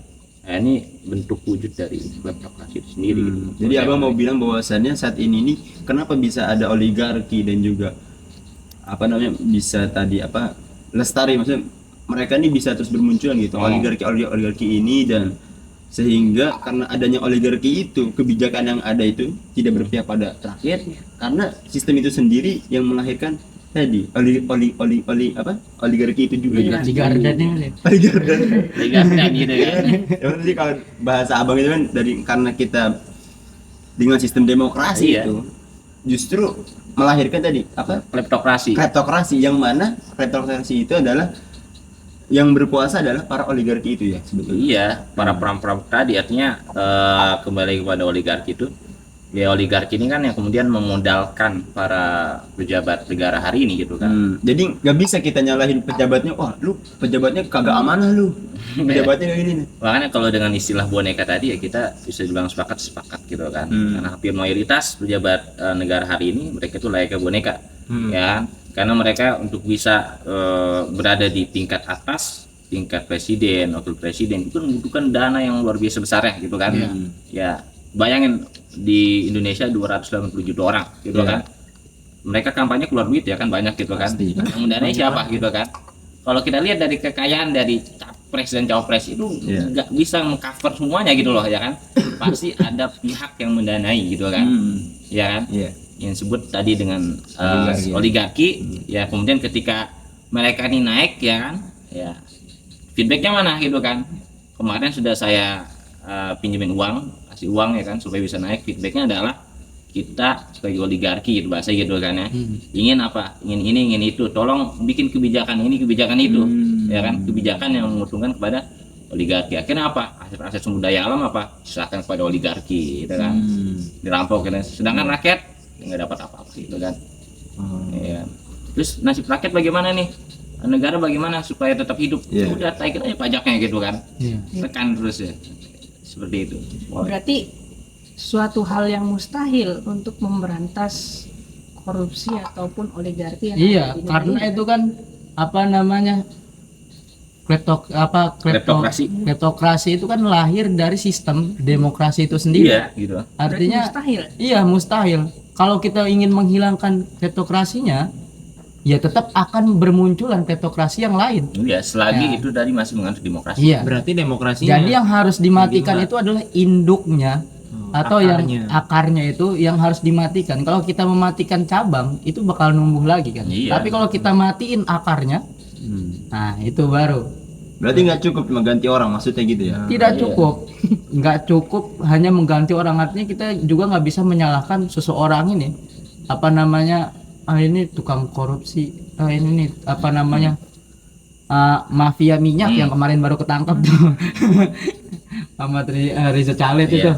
Nah, ini bentuk wujud dari kleptokrasi itu sendiri gitu. Jadi abang mau bilang bahwasannya saat ini nih kenapa bisa ada oligarki dan juga apa namanya bisa tadi apa lestari, maksudnya mereka ini bisa terus bermunculan gitu, oligarki ini, dan sehingga karena adanya oligarki itu kebijakan yang ada itu tidak berpihak pada rakyat karena sistem itu sendiri yang melahirkan tadi oligarki itu juga ya. Oligardan gitu kan. Ya, jadi kalau bahasa abang itu kan karena kita dengan sistem demokrasi Iya. itu justru melahirkan tadi apa kleptokrasi yang mana kleptokrasi itu adalah yang berkuasa adalah para oligarki itu ya sebetulnya. Iya, para perampok tadi artinya kembali kepada oligarki itu. Ya oligarki ini kan yang kemudian memodalkan para pejabat negara hari ini gitu kan. Jadi nggak bisa kita nyalahin pejabatnya, wah lu pejabatnya kagak amanah lu, pejabatnya kayak gini nih. Makanya kalau dengan istilah boneka tadi ya kita bisa dibilang sepakat gitu kan. Karena hampir mayoritas pejabat negara hari ini mereka itu layaknya boneka, ya. Karena mereka untuk bisa berada di tingkat atas, tingkat presiden, wakil presiden itu membutuhkan dana yang luar biasa besarnya gitu kan. Ya bayangin di Indonesia 280 juta orang gitu kan. Mereka kampanye keluar duit ya kan banyak gitu kan. Yang mendanai siapa gitu kan. Kalau kita lihat dari kekayaan dari capres dan cawapres itu nggak bisa mengcover semuanya gitu loh ya kan. Pasti ada pihak yang mendanai gitu kan. Ya kan. Yang disebut tadi dengan oligarki ya, kemudian ketika mereka ini naik ya kan. Ya. Feedbacknya mana gitu kan. Kemarin sudah saya pinjemin uang, kasih uang ya kan supaya bisa naik. Feedbacknya adalah kita sebagai oligarki gitu bahasa gitu kan ya, ingin apa, ingin ini ingin itu, tolong bikin kebijakan ini kebijakan itu ya kan, kebijakan yang menguntungkan kepada oligarki. Akhirnya apa, aset-aset sumber daya alam apa diserahkan kepada oligarki gitu kan, dirampok gitu. Sedangkan rakyat nggak dapat apa-apa gitu kan. Ya. Terus nasib rakyat bagaimana nih, negara bagaimana supaya tetap hidup? Udah taikin aja pajaknya gitu kan, tekan terus ya. Seperti itu. Berarti suatu hal yang mustahil untuk memberantas korupsi ataupun oligarki yang Iya, ada di karena negara ini. itu kan apa namanya kleptokrasi itu kan lahir dari sistem demokrasi itu sendiri. Iya, gitu. Artinya mustahil. iya mustahil. Kalau kita ingin menghilangkan kleptokrasinya, ya tetap akan bermunculan kleptokrasi yang lain. Iya, selagi itu dari masih menganut demokrasi. Iya. Berarti demokrasinya Jadi yang harus dimatikan Gimana? itu adalah induknya atau yang akarnya itu yang harus dimatikan. Kalau kita mematikan cabang itu bakal numbuh lagi kan. Iya. Tapi kalau kita matiin akarnya, nah itu baru. Berarti nggak cukup mengganti orang, maksudnya gitu ya? Tidak cukup, nggak cukup hanya mengganti orang, artinya kita juga nggak bisa menyalahkan seseorang ini apa namanya, ini tukang korupsi, ini nih apa namanya, mafia minyak yang kemarin baru ketangkap tuh sama Riza Calet itu.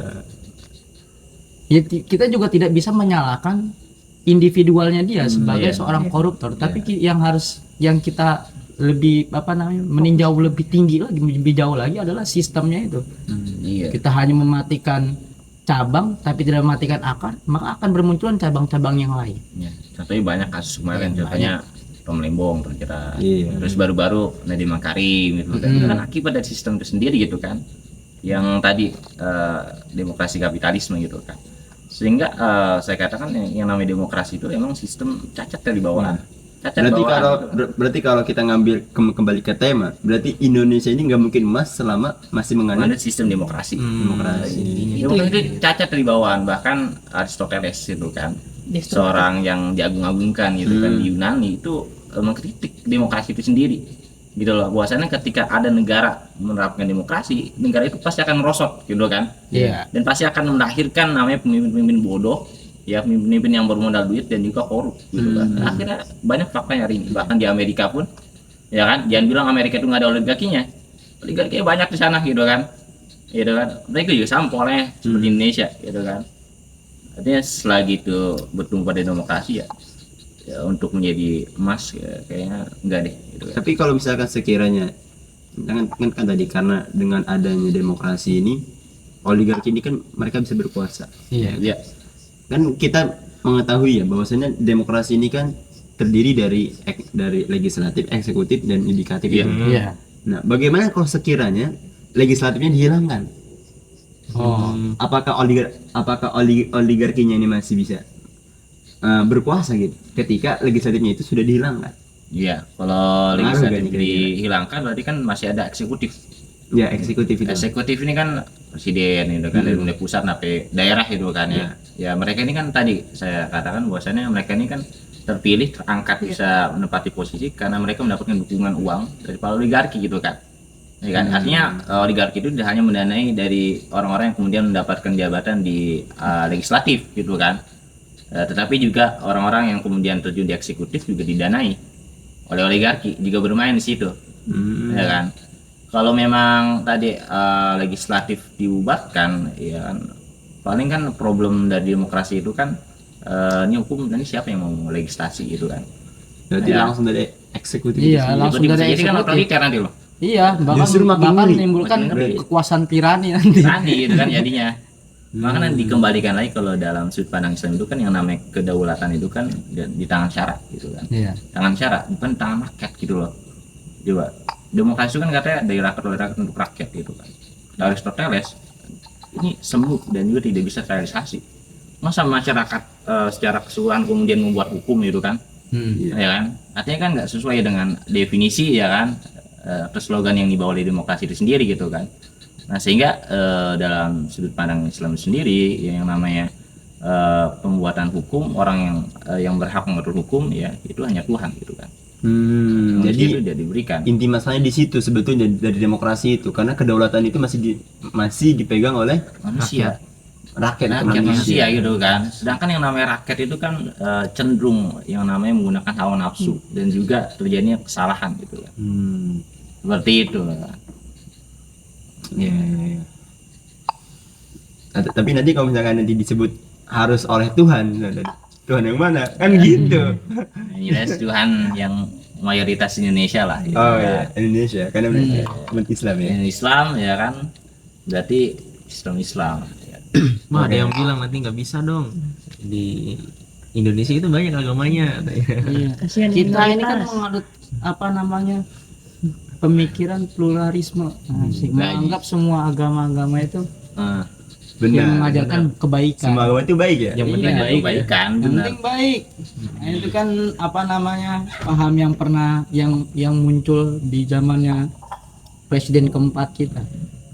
Ya, kita juga tidak bisa menyalahkan individualnya dia sebagai seorang koruptor, tapi yang kita lebih apa namanya, meninjau lebih tinggi lagi, lebih jauh lagi adalah sistemnya itu. Kita hanya mematikan cabang tapi tidak mematikan akar, maka akan bermunculan cabang-cabang yang lain. Contohnya banyak kasus kemarin, contohnya Tom Lembong terjerat, terus baru-baru Nadiem Makarim gitu kan. Itu kan akibat dari sistem itu sendiri gitu kan, yang tadi demokrasi kapitalisme gitu kan. Sehingga saya katakan yang namanya demokrasi itu emang sistem cacat dari bawah. Berarti kalau kita ngambil kembali ke tema, berarti Indonesia ini nggak mungkin emas selama masih menganut sistem demokrasi. Demokrasi. Itu cacat dari bawahan. Bahkan Aristoteles itu kan seorang yang diagung-agungkan gitu kan di Yunani itu mengkritik demokrasi itu sendiri. Gitu loh. Bahwasannya ketika ada negara menerapkan demokrasi, negara itu pasti akan merosot gitu kan. Dan pasti akan melahirkan namanya pemimpin-pemimpin bodoh, ya pemimpin yang bermodal duit dan juga korup gitu kan. Akhirnya banyak faktanya hari ini. Bahkan di Amerika pun, ya kan, jangan bilang Amerika itu nggak ada oligarkinya banyak di sana gitu kan. Mereka juga sama polanya seperti Indonesia gitu kan. Artinya selagi itu bertumbuh pada demokrasi ya untuk menjadi emas ya, kayaknya enggak deh gitu kan. Tapi kalau misalkan sekiranya kan tadi karena dengan adanya demokrasi ini, oligarki ini kan mereka bisa berkuasa. Iya. Kan kita mengetahui ya bahwasanya demokrasi ini kan terdiri dari legislatif, eksekutif dan yudikatif. Nah, bagaimana kalau sekiranya legislatifnya dihilangkan? Apakah oligarkinya ini masih bisa berkuasa gitu ketika legislatifnya itu sudah dihilangkan? Iya, kalau legislatif dihilangkan berarti kan masih ada eksekutif. Ya, eksekutif itu. Eksekutif ini kan presiden itu kan, dari mulai pusat sampai daerah itu kan ya. Ya mereka ini kan tadi saya katakan bahwasannya mereka ini kan terpilih, terangkat bisa menempati posisi karena mereka mendapatkan dukungan uang dari para oligarki gitu kan. Ya kan? Artinya oligarki itu tidak hanya mendanai dari orang-orang yang kemudian mendapatkan jabatan di legislatif gitu kan. Tetapi juga orang-orang yang kemudian terjun di eksekutif juga didanai oleh oligarki, juga bermain di situ. Ya kan? Kalau memang tadi legislatif dibubarkan, ya kan, paling kan problem dari demokrasi itu kan ini hukum, ini siapa yang mau legislasi gitu kan? Berarti langsung dari eksekutif. Iya, langsung dari eksekutif. Jadi kan otoriter nanti loh. Iya, bahkan menimbulkan kekuasaan tirani nanti. Tirani gitu kan jadinya. Makanya dikembalikan lagi kalau dalam sudut pandang Islam itu kan yang namanya kedaulatan itu kan di tangan syarak gitu kan. Tangan syarak, bukan tangan rakyat gitu loh. Coba. Demokrasi itu kan katanya dari rakyat oleh rakyat untuk rakyat gitu kan. Dari Aristoteles ini semu dan juga tidak bisa terrealisasi. Masa masyarakat secara keseluruhan kemudian membuat hukum gitu kan? Ya kan? Artinya kan nggak sesuai dengan definisi ya kan, atau slogan yang dibawa oleh demokrasi itu sendiri gitu kan. Nah sehingga dalam sudut pandang Islam sendiri yang namanya pembuatan hukum, orang yang berhak mengatur hukum ya itu hanya Tuhan gitu kan. Jadi itu tidak diberikan. Inti masalahnya di situ sebetulnya dari demokrasi itu, karena kedaulatan itu masih dipegang oleh manusia. Rakyat manusia gitu kan. Sedangkan yang namanya rakyat itu kan cenderung yang namanya menggunakan hawa nafsu dan juga terjadinya kesalahan gitu kan. Seperti itu. Ya. Tapi nanti kalau misalkan nanti disebut harus oleh Tuhan, Tuhan yang mana? Kan gitu. Jelas Tuhan yang mayoritas Indonesia lah. Gitu. Ya, Indonesia karena umat Islam ya. Islam ya kan. Berarti Islam. Ada yang bilang nanti nggak bisa dong, di Indonesia itu banyak agamanya. Kita ini kan menganut apa namanya, pemikiran pluralisme, menganggap semua agama-agama itu yang mengajarkan kebaikan. Semua agama itu baik ya. Yang penting kebaikan. Yang penting baik. Nah, itu kan apa namanya, paham yang pernah yang muncul di zamannya presiden keempat kita.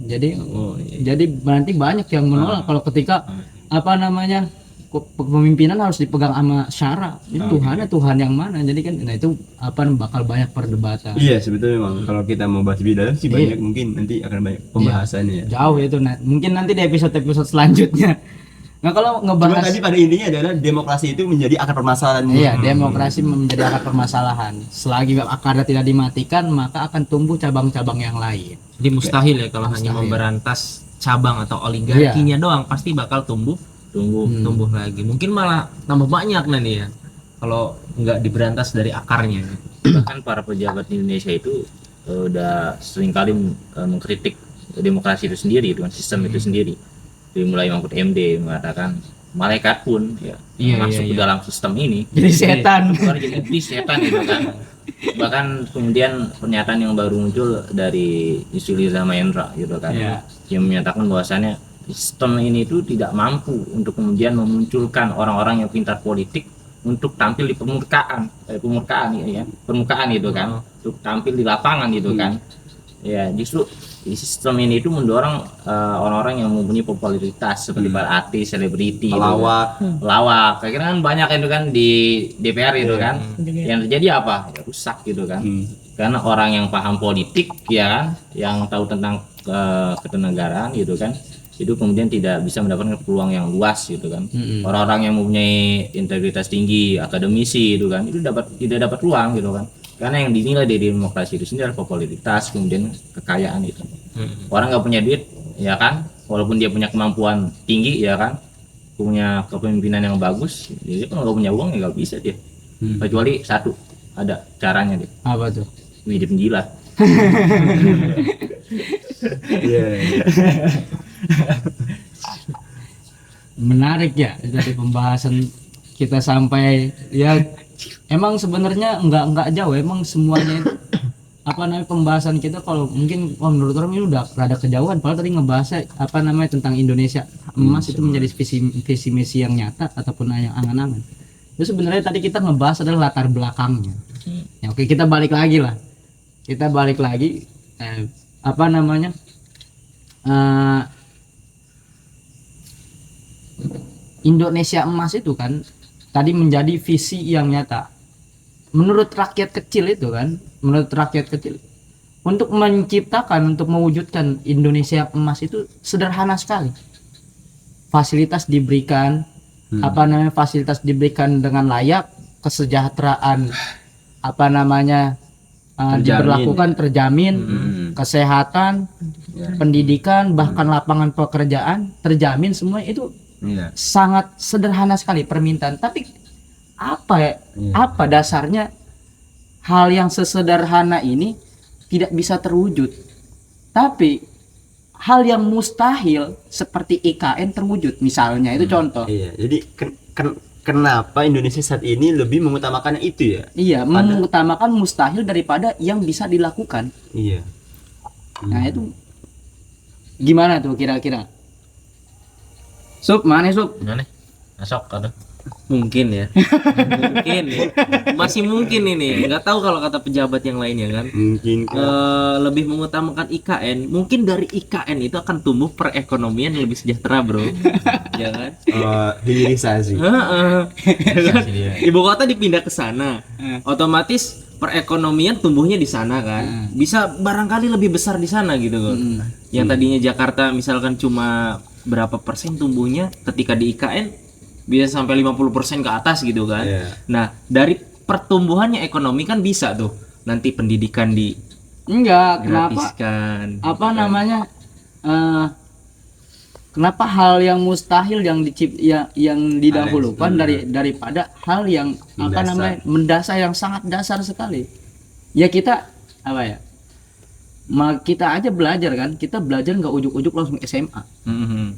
Jadi Oh, iya. jadi nanti banyak yang menolak kalau ketika apa namanya kepemimpinan harus dipegang sama syara. Itu Tuhan yang mana? Jadi kan nah itu apa bakal banyak perdebatan. Iya sebetulnya memang kalau kita mau bahas lebih dalam sih banyak mungkin nanti akan banyak pembahasannya ya. Jauh itu mungkin nanti di episode selanjutnya. Nah kalau Cuma ngebahas tadi pada intinya adalah demokrasi itu menjadi akar permasalahan. iya demokrasi menjadi akar permasalahan. Selagi akarnya tidak dimatikan maka akan tumbuh cabang-cabang yang lain. Jadi mustahil ya kalau hanya memberantas cabang atau oligarkinya doang, pasti bakal tumbuh lagi. Mungkin malah tambah banyak nanti ya kalau nggak diberantas dari akarnya. Bahkan para pejabat di Indonesia itu udah seringkali mengkritik demokrasi itu sendiri, dengan sistem itu sendiri. Dimulai Mahfud MD mengatakan malaikat pun ya masuk ke dalam sistem ini Jadi setan. bukan jadi setan gitu kan. Bahkan kemudian pernyataan yang baru muncul dari Yusril Iza Mahendra gitu kan, yang menyatakan bahwasannya sistem ini itu tidak mampu untuk kemudian memunculkan orang-orang yang pintar politik untuk tampil di permukaan gitu kan, untuk tampil di lapangan gitu kan. Ya justru di sistem ini itu mendorong orang-orang yang mempunyai popularitas seperti para artis, selebriti, pelawak. Kira-kira kan banyak itu kan di DPR itu kan. Yang terjadi apa? Ya, rusak gitu kan. Karena orang yang paham politik ya kan, yang tahu tentang ketenagaraan gitu kan, itu kemudian tidak bisa mendapatkan peluang yang luas gitu kan. Orang-orang yang mempunyai integritas tinggi, akademisi itu kan, itu tidak dapat peluang gitu kan. Karena yang dinilai dari demokrasi itu sendiri adalah popularitas, kemudian kekayaan itu. Orang nggak punya duit ya kan, walaupun dia punya kemampuan tinggi ya kan, punya kepemimpinan yang bagus, dia kalau nggak punya uang ya nggak bisa dia. Kecuali satu, ada caranya dia. Apa tuh? Hidup menjilat. Menarik ya dari pembahasan kita sampai ya emang sebenarnya enggak jauh, emang semuanya itu apa namanya pembahasan kita kalau mungkin menurut orang ini udah rada kejauhan, padahal tadi ngebahasnya apa namanya tentang Indonesia emas itu menjadi visi misi yang nyata ataupun yang angan-angan. Itu sebenarnya tadi kita ngebahas adalah latar belakangnya. Ya oke, kita balik lagi lah. Apa namanya? Indonesia emas itu kan tadi menjadi visi yang nyata. Menurut rakyat kecil untuk menciptakan, untuk mewujudkan Indonesia emas itu sederhana sekali. Fasilitas diberikan, fasilitas diberikan dengan layak, kesejahteraan diberlakukan terjamin, kesehatan, pendidikan, bahkan lapangan pekerjaan terjamin, semua itu sangat sederhana sekali permintaan. Tapi apa dasarnya hal yang sesederhana ini tidak bisa terwujud, tapi hal yang mustahil seperti IKN terwujud misalnya, itu contoh. Jadi kenapa Indonesia saat ini lebih mengutamakan itu ya? Iya, mengutamakan mustahil daripada yang bisa dilakukan. Iya. Nah itu gimana tuh kira-kira? Sup, mana Sup? Gimana? Masuk ada. Mungkin ya. Masih mungkin ini, nggak tahu kalau kata pejabat yang lainnya kan. Mungkin lebih mengutamakan IKN. Mungkin dari IKN itu akan tumbuh perekonomian yang lebih sejahtera, bro. Ya kan? Hilirisasi. Ibu kota dipindah ke sana, otomatis perekonomian tumbuhnya di sana kan. Bisa barangkali lebih besar di sana gitu loh. Yang tadinya Jakarta misalkan cuma berapa persen tumbuhnya, ketika di IKN bisa sampai 50% ke atas gitu kan. Nah, dari pertumbuhannya ekonomi kan bisa tuh nanti pendidikan di gratiskan. Kenapa hal yang mustahil yang didahulukan daripada hal yang mendasar, yang sangat dasar sekali. Ya kita kita aja belajar kan, kita belajar nggak ujuk-ujuk langsung SMA,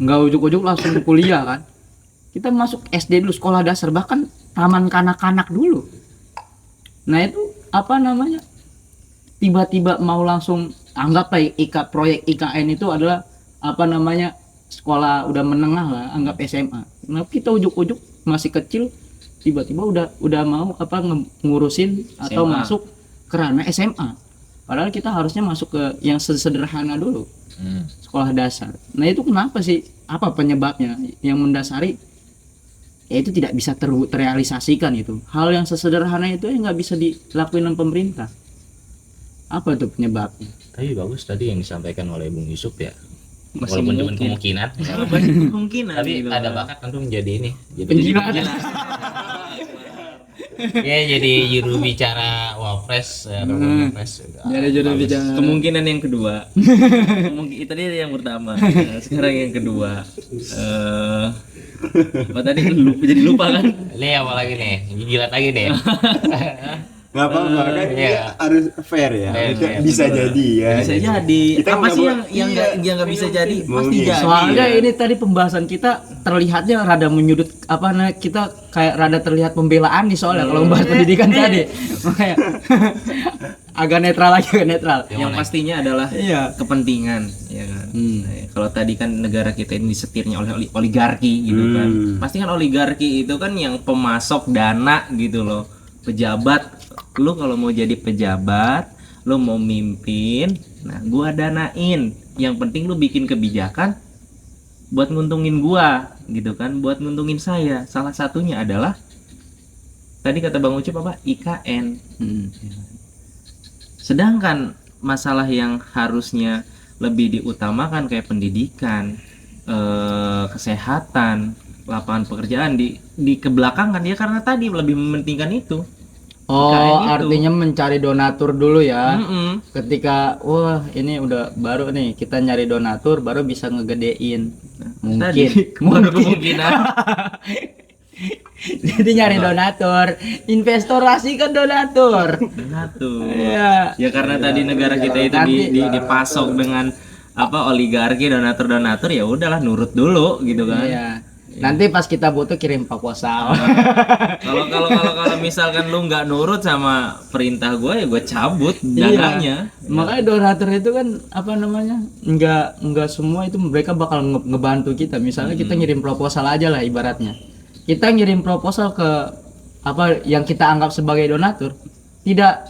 nggak ujuk-ujuk langsung kuliah kan. Kita masuk SD dulu, sekolah dasar, bahkan taman kanak-kanak dulu. Nah itu tiba-tiba mau langsung anggaplah proyek IKN itu adalah sekolah udah menengah lah, anggap SMA. Nah kita ujuk-ujuk masih kecil, tiba-tiba udah mau ngurusin atau masuk ke ranah SMA. Padahal kita harusnya masuk ke yang sederhana dulu, sekolah dasar. Nah itu kenapa sih? Apa penyebabnya? Yang mendasari ya itu tidak bisa terrealisasikan itu. Hal yang sesederhana itu yang nggak bisa dilakuin oleh pemerintah. Apa tuh penyebabnya? Tapi bagus tadi yang disampaikan oleh Bung Yusuf ya. Masih Walaupun cuma mungkin. kemungkinan, Kemungkinan tapi gitu. ada bakat tentu menjadi ini. Jadi Penjilat. ya jadi juru bicara Wapres, Wapres. Jadi juru bicara. Kemungkinan yang kedua. Mungkin tadi yang pertama. Sekarang yang kedua. Apa tadi jadi lupa kan? Ini apa lagi nih? Jilat lagi deh. Nggak apa-apa kan Iya. dia harus fair ya. Fair, Itu fair. bisa jadi ya. Bisa jadi. Kita Apa nggak sih boleh- yang nggak bisa jadi? Pasti Mungkin. jadi. Soalnya ya. ini tadi pembahasan kita terlihatnya rada menyudut kita kayak rada terlihat pembelaan nih soalnya kalau membahas pendidikan tadi. Makanya agak netral. Yang pastinya adalah Iya. kepentingan, ya kan. Kalau tadi kan negara kita ini disetirnya oleh oligarki gitu kan. Pasti kan oligarki itu kan yang pemasok dana gitu loh. Pejabat, lu kalau mau jadi pejabat, lu mau mimpin, nah gua danain. Yang penting lu bikin kebijakan buat nguntungin gua gitu kan, buat nguntungin saya. Salah satunya adalah tadi kata Bang Ucup apa? IKN. Sedangkan masalah yang harusnya lebih diutamakan kayak pendidikan, kesehatan, lapangan pekerjaan di kebelakangan ya karena tadi lebih mementingkan itu. Oh, IKN itu. artinya mencari donatur dulu ya. Mm-mm. Ketika wah ini udah baru nih kita nyari donatur baru bisa ngegedein. Mungkin. Tadi baru kemungkinan. Jadi nyari donatur, investorasi kan donatur. Satu. Iya. Ya karena tadi negara kita itu dipasok dengan apa oligarki donatur ya udahlah nurut dulu gitu kan. Iya. Nanti pas kita butuh kirim proposal. Kalau misalkan lu nggak nurut sama perintah gue ya gue cabut dananya. Makanya donatur itu kan apa namanya? Enggak semua itu mereka bakal ngebantu kita. Misalnya kita ngirim proposal aja lah ibaratnya. Kita ngirim proposal ke apa yang kita anggap sebagai donatur tidak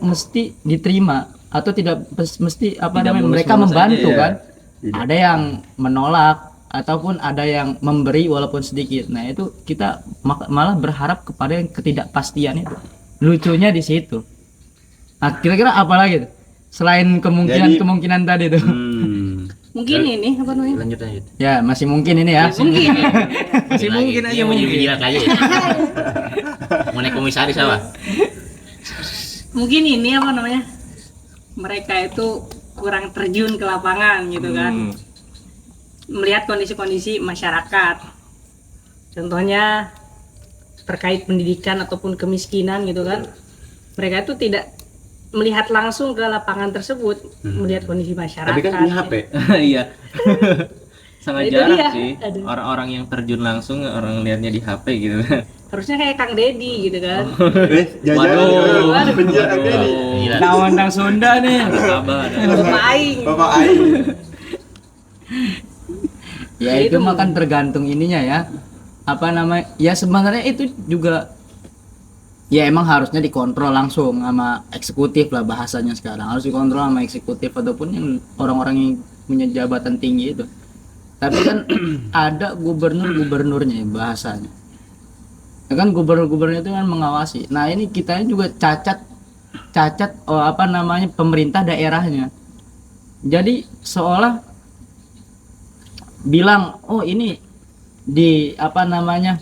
mesti diterima atau tidak mesti apa Tidak namanya mereka mulus-mulus membantu aja ya. kan. Ada yang menolak ataupun ada yang memberi walaupun sedikit. Nah, itu kita malah berharap kepada yang ketidakpastian itu. Lucunya di situ. Nah, kira-kira apa lagi tuh? Selain kemungkinan tadi tuh. Mungkin ini apa namanya? Lanjut. Ya, masih mungkin ini ya. Mungkin. Masih mungkin aja mungkin. Jilat aja. Mau naik komisaris apa? Mungkin ini apa namanya? Mereka itu kurang terjun ke lapangan gitu kan. Melihat kondisi-kondisi masyarakat. Contohnya terkait pendidikan ataupun kemiskinan gitu kan. Mereka itu tidak melihat langsung ke lapangan tersebut, melihat kondisi masyarakat. Tapi kan punya HP. Iya. Sangat Itu jarang dia. sih Aduh. orang-orang yang terjun langsung orang lihatnya di HP gitu kan. Harusnya kayak Kang Dedi gitu kan. Jangan penjara ini. Gila. Nawandang Sunda nih. Kabar ada. Bapak Aing. Bapak Aing. Ya itu mah kan tergantung ininya ya. Apa namanya? Ya sebenarnya itu juga ya emang harusnya dikontrol langsung sama eksekutif lah bahasanya sekarang. Harus dikontrol sama eksekutif ataupun yang orang-orang yang punya jabatan tinggi itu. Tapi kan ada gubernur-gubernurnya ya bahasanya. Ya kan gubernur-gubernur itu kan mengawasi. Nah, ini kita juga cacat apa namanya pemerintah daerahnya. Jadi seolah bilang oh ini di apa namanya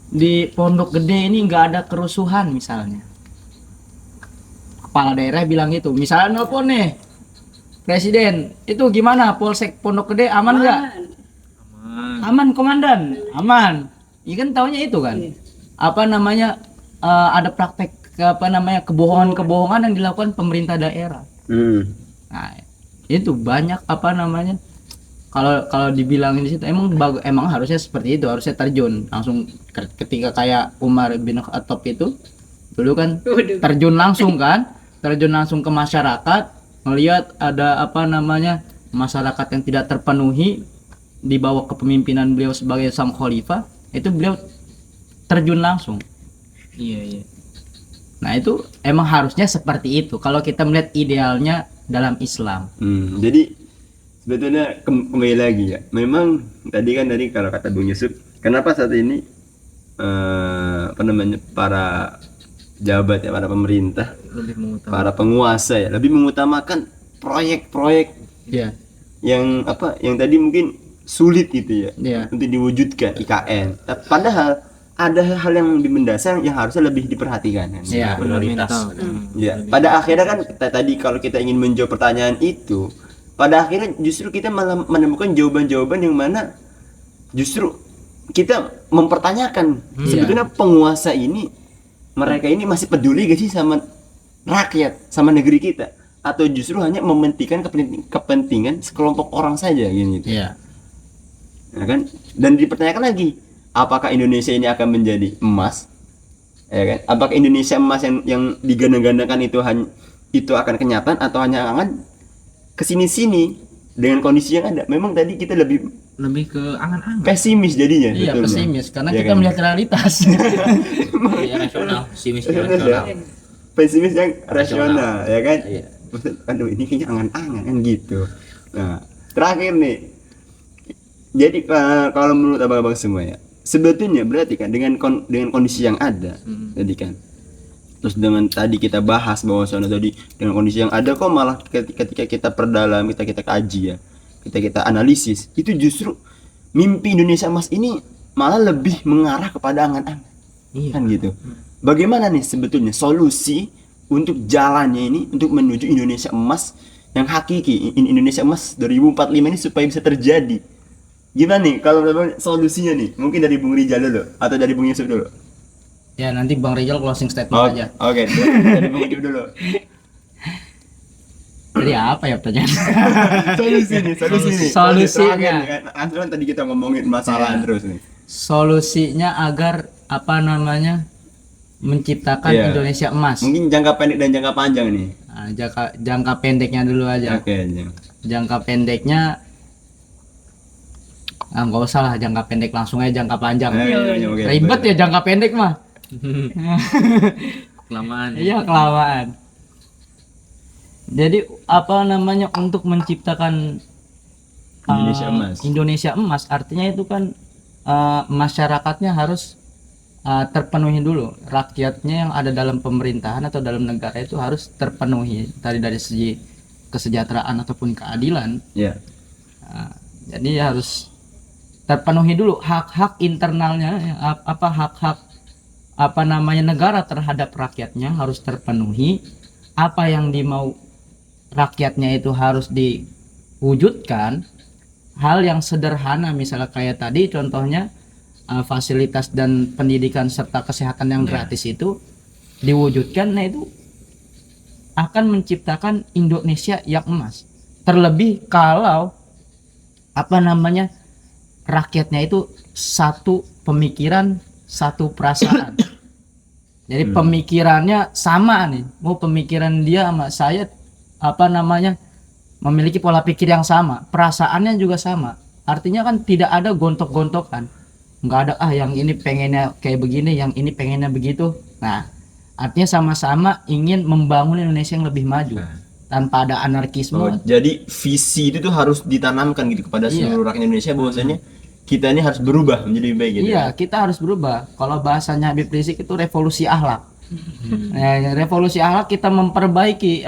di Pondok Gede ini nggak ada kerusuhan misalnya, kepala daerah bilang gitu. Misalnya nelpon nih presiden, itu gimana Polsek Pondok Gede aman nggak? Aman komandan, aman. Iya kan taunya itu kan apa namanya ada praktek apa namanya kebohongan yang dilakukan pemerintah daerah. Nah itu banyak apa namanya kalau dibilangin di situ emang harusnya seperti itu, harusnya terjun langsung ketika kayak Umar bin Khattab itu dulu kan terjun langsung ke masyarakat, melihat ada apa namanya masyarakat yang tidak terpenuhi di bawah kepemimpinan beliau sebagai sang khalifah, itu beliau terjun langsung. Iya. Nah itu emang harusnya seperti itu kalau kita melihat idealnya dalam Islam. Jadi sebetulnya kembali lagi ya. Memang tadi kalau kata Bung Yusuf, kenapa saat ini para jabat ya, para pemerintah, para penguasa ya lebih mengutamakan proyek-proyek Iya. yang tadi mungkin sulit gitu ya Iya. untuk diwujudkan IKN. Padahal ada hal yang lebih mendasar yang harusnya lebih diperhatikan kan? Iya. Prioritas. Ya, pada akhirnya kan tadi kalau kita ingin menjawab pertanyaan itu, pada akhirnya justru kita malah menemukan jawaban-jawaban yang mana justru kita mempertanyakan sebetulnya penguasa ini, mereka ini masih peduli gak sih sama rakyat, sama negeri kita, atau justru hanya mementingkan kepentingan sekelompok orang saja gitu. Iya. Ya kan? Dan dipertanyakan lagi, apakah Indonesia ini akan menjadi emas? Ya kan? Apakah Indonesia emas yang digandang-gandangkan itu akan kenyataan atau hanya akan kesini-sini dengan kondisi yang ada? Memang tadi kita lebih ke angan-angan. pesimis jadinya. Iya, betulnya. pesimis karena Ya kita kan? melihat realitas. Iya, rasional, simis rasional. Pesimis yang rasional, ya kan? Iya. Maksud, aduh ini kayaknya angan-angan kan gitu. Nah, terakhir nih. Jadi kalau menurut abang-abang semua ya, sebetulnya berarti kan dengan kondisi yang ada, tadi kan. Terus dengan tadi kita bahas bahwasannya tadi dengan kondisi yang ada kok malah ketika kita perdalam, kita kaji ya, kita analisis, itu justru mimpi Indonesia Emas ini malah lebih mengarah kepada angan-angan. Kan gitu. Bagaimana nih sebetulnya solusi untuk jalannya ini untuk menuju Indonesia Emas yang hakiki, Indonesia Emas 2045 ini supaya bisa terjadi? Gimana nih kalau memang solusinya nih? Mungkin dari Bung Rijal dulu atau dari Bung Yusuf dulu? Ya nanti Bang Rizal closing statement aja. Oke, dari Bung Yusuf dulu. Jadi apa ya pertanyaan? Solusinya. Solusinya. Kan tadi kita ngomongin masalah terus nih. Solusinya agar menciptakan Iya. Indonesia Emas. Mungkin jangka pendek dan jangka panjang nih. Nah, jangka pendeknya dulu aja. Oke. Jangka pendeknya nggak usah lah, jangka pendek langsung aja jangka panjang. Oke, Ribet ya jangka pendek mah. Kelamaan. Iya kelamaan. Jadi untuk menciptakan Indonesia Emas. artinya itu kan masyarakatnya harus terpenuhi dulu, rakyatnya yang ada dalam pemerintahan atau dalam negara itu harus terpenuhi dari segi kesejahteraan ataupun keadilan. Iya. Jadi harus terpenuhi dulu hak-hak internalnya, hak-hak negara terhadap rakyatnya harus terpenuhi. Apa yang dimau rakyatnya itu harus diwujudkan. Hal yang sederhana misalnya kayak tadi contohnya fasilitas dan pendidikan serta kesehatan yang gratis itu diwujudkan, nah itu akan menciptakan Indonesia yang emas. Terlebih kalau rakyatnya itu satu pemikiran, satu perasaan. Jadi pemikirannya sama nih. Mau pemikiran dia sama saya memiliki pola pikir yang sama, perasaannya juga sama. Artinya kan tidak ada gontok-gontokan. Enggak ada yang ini pengennya kayak begini, yang ini pengennya begitu. Nah, artinya sama-sama ingin membangun Indonesia yang lebih maju tanpa ada anarkisme. Jadi visi itu tuh harus ditanamkan gitu kepada seluruh rakyat Indonesia bahwasanya kita ini harus berubah menjadi lebih baik gitu. Iya, kita harus berubah. Kalau bahasanya Habib Rizik itu revolusi akhlak. Revolusi akhlak kita memperbaiki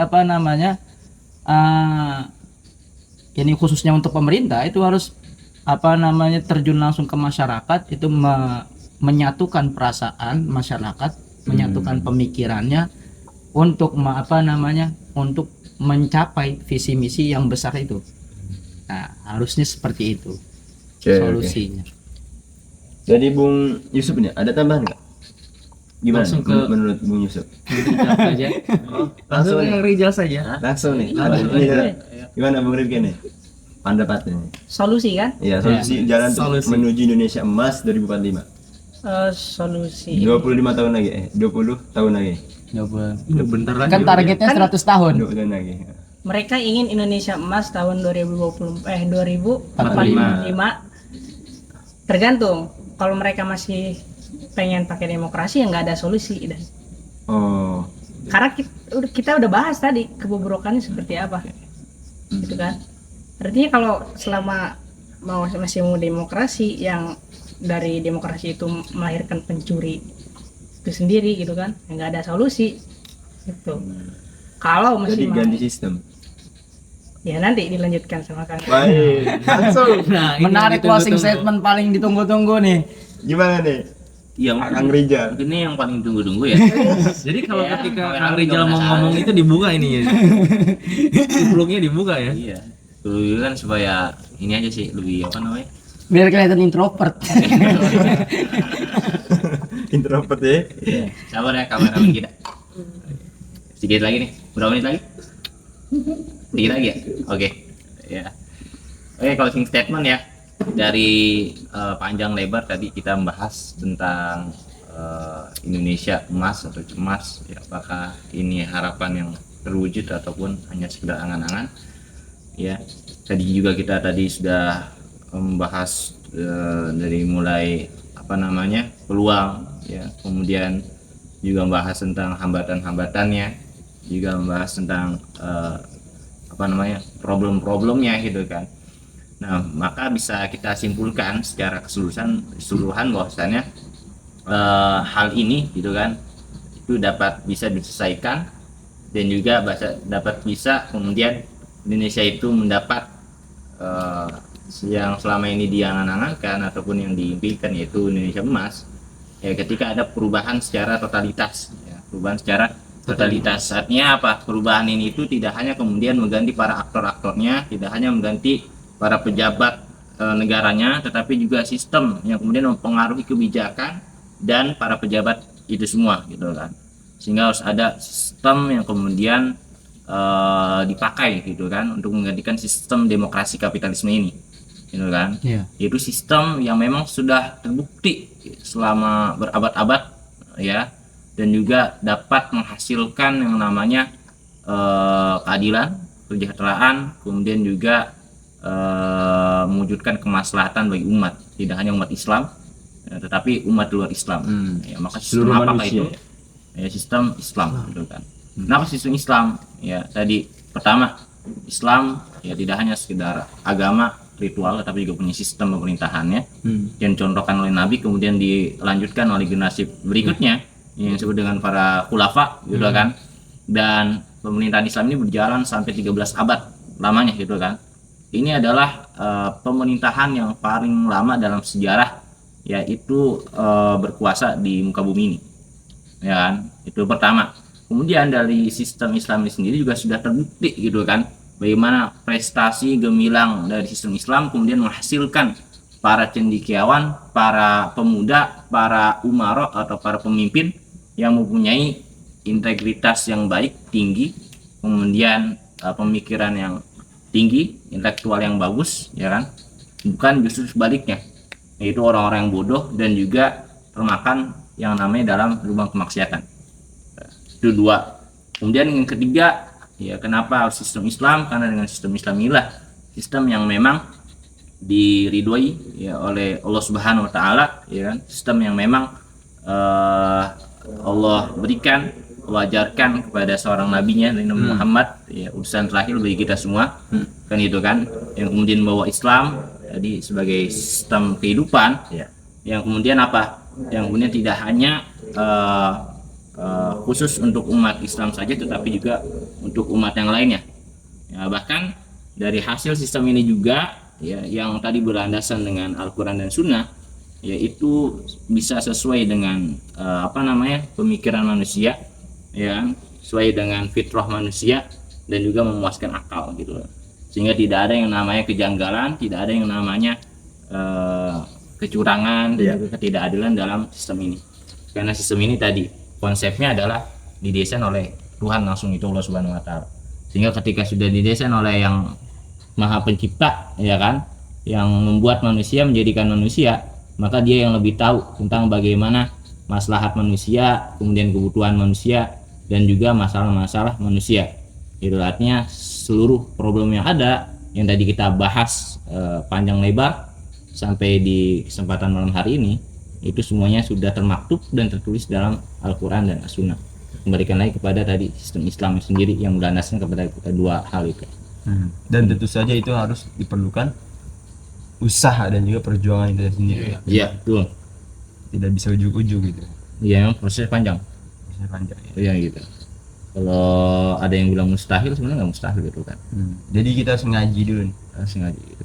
ini khususnya untuk pemerintah itu harus terjun langsung ke masyarakat, itu menyatukan perasaan masyarakat, menyatukan pemikirannya untuk untuk mencapai visi misi yang besar itu. Nah, harusnya seperti itu. Solusinya. Jadi Bung Yusuf nih ada tambahan nggak? Gimana Langsung nih, menurut Bung Yusuf? saja. Langsung nih. Rijal saja. Langsung nih. Gimana Bung Rifki nih? Pendapatnya. Solusi kan? Iya, solusi jalan untuk menuju Indonesia Emas 2045. Solusi 25 tahun lagi, 20 tahun lagi. Bentar lagi. Kan targetnya 100 tahun. 20 tahun lagi. mereka ingin Indonesia emas tahun 2045. Tergantung. Kalau mereka masih pengen pakai demokrasi ya nggak ada solusi dan. Oh, karena kita udah bahas tadi kebobrokannya seperti apa, gitu kan. Artinya kalau selama masih mau demokrasi yang dari demokrasi itu melahirkan pencuri itu sendiri gitu kan, nggak ada solusi gitu. Kalau masih Jadi mau, ganti sistem. ya nanti dilanjutkan sama Kang. Baik, langsung. Nah, ini Menarik yang closing ditunggu-tunggu. statement paling ditunggu-tunggu nih. Gimana nih? Iya, Kang Rijal. ini yang paling tunggu-tunggu ya. Jadi kalau Ya, ketika kamera Kang juga Rijal mau penasaran. ngomong itu dibuka ini ya. Kuplungnya dibuka ya. Iya. Dulu kan supaya ini aja sih lebih apa namanya? Biar kelihatan introvert. Introvert ya. Sabar ya kameramen kita. Sedikit lagi nih. Berapa menit lagi? Sedikit lagi ya? Oke. Ya. Oke, closing statement ya. Dari panjang lebar tadi kita membahas tentang Indonesia emas atau cemas, ya, apakah ini harapan yang terwujud ataupun hanya sekedar angan-angan. Ya, tadi juga kita tadi sudah membahas dari mulai apa namanya peluang, ya, kemudian juga membahas tentang hambatan-hambatannya, juga membahas tentang apa namanya problem-problemnya gitu kan. Nah, maka bisa kita simpulkan secara keseluruhan bahwasannya hal ini gitu kan itu dapat bisa diselesaikan dan juga dapat bisa kemudian Indonesia itu mendapat yang selama ini diangan-angankan ataupun yang diimpikan, yaitu Indonesia emas, ya, ketika ada perubahan secara totalitas, ya, perubahan secara totalitas. Artinya apa? Perubahan ini itu tidak hanya kemudian mengganti para aktor-aktornya, tidak hanya mengganti para pejabat negaranya, tetapi juga sistem yang kemudian mempengaruhi kebijakan dan para pejabat itu semua gitu kan. Sehingga harus ada sistem yang kemudian dipakai gitu kan untuk menggantikan sistem demokrasi kapitalisme ini gitu kan. Yaitu sistem yang memang sudah terbukti selama berabad-abad, ya, dan juga dapat menghasilkan yang namanya keadilan, kesejahteraan, kemudian juga mewujudkan kemaslahatan bagi umat, tidak hanya umat Islam, ya, tetapi umat luar Islam. Ya, maka sistem Seluruh apakah manusia. itu? Ya, sistem Islam gitu kan. Kenapa sistem Islam? Ya, tadi pertama, Islam ya tidak hanya sekedar agama ritual, tapi juga punya sistem pemerintahannya yang dicontohkan oleh Nabi, kemudian dilanjutkan oleh generasi berikutnya yang disebut dengan para khulafa gitu kan. Dan pemerintahan Islam ini berjalan sampai 13 abad lamanya gitu kan. Ini adalah pemerintahan yang paling lama dalam sejarah, yaitu berkuasa di muka bumi ini, ya kan. Itu pertama. Kemudian dari sistem Islam ini sendiri juga sudah terbukti gitu kan, bagaimana prestasi gemilang dari sistem Islam kemudian menghasilkan para cendekiawan, para pemuda, para umara atau para pemimpin yang mempunyai integritas yang baik, tinggi, kemudian pemikiran yang tinggi, intelektual yang bagus, ya kan. Bukan justru sebaliknya, yaitu orang-orang yang bodoh dan juga termakan yang namanya dalam lubang kemaksiatan. Itu dua. Kemudian yang ketiga, ya, kenapa harus sistem Islam? Karena dengan sistem Islam inilah sistem yang memang diridhoi ya oleh Allah Subhanahu wa taala, ya kan? Sistem yang memang Allah berikan, wajarkan kepada seorang nabinya, Nabi Muhammad, ya, utusan terakhir bagi kita semua. Kan itu kan yang kemudian membawa Islam jadi sebagai sistem kehidupan, ya. Yang kemudian apa? Yang kemudian tidak hanya khusus untuk umat Islam saja, tetapi juga untuk umat yang lainnya. Ya, bahkan dari hasil sistem ini juga, ya, yang tadi berlandasan dengan Al-Quran dan Sunnah, yaitu bisa sesuai dengan apa namanya pemikiran manusia, ya, sesuai dengan fitrah manusia dan juga memuaskan akal gitu, sehingga tidak ada yang namanya kejanggalan, tidak ada yang namanya kecurangan dan juga ketidakadilan dalam sistem ini. Karena sistem ini tadi konsepnya adalah didesain oleh Tuhan langsung, itu Allah Subhanahu wa taala. Sehingga ketika sudah didesain oleh yang Maha Pencipta, ya kan, yang membuat manusia, menjadikan manusia, maka dia yang lebih tahu tentang bagaimana maslahat manusia, kemudian kebutuhan manusia dan juga masalah-masalah manusia. Itu artinya seluruh problem yang ada yang tadi kita bahas panjang lebar sampai di kesempatan malam hari ini, itu semuanya sudah termaktub dan tertulis dalam Al-Quran dan As-Sunnah. kembalikan lagi kepada tadi sistem Islam sendiri yang berlandaskan kepada kedua hal itu. Dan tentu saja itu harus diperlukan usaha dan juga perjuangan itu sendiri. Iya, betul. Tidak bisa ujuk-ujuk gitu. Iya, memang proses panjang. Proses panjang ya. Iya gitu. Kalau ada yang bilang mustahil, sebenarnya nggak mustahil gitu kan. Jadi kita harus ngaji dulu nih. Harus ngaji gitu.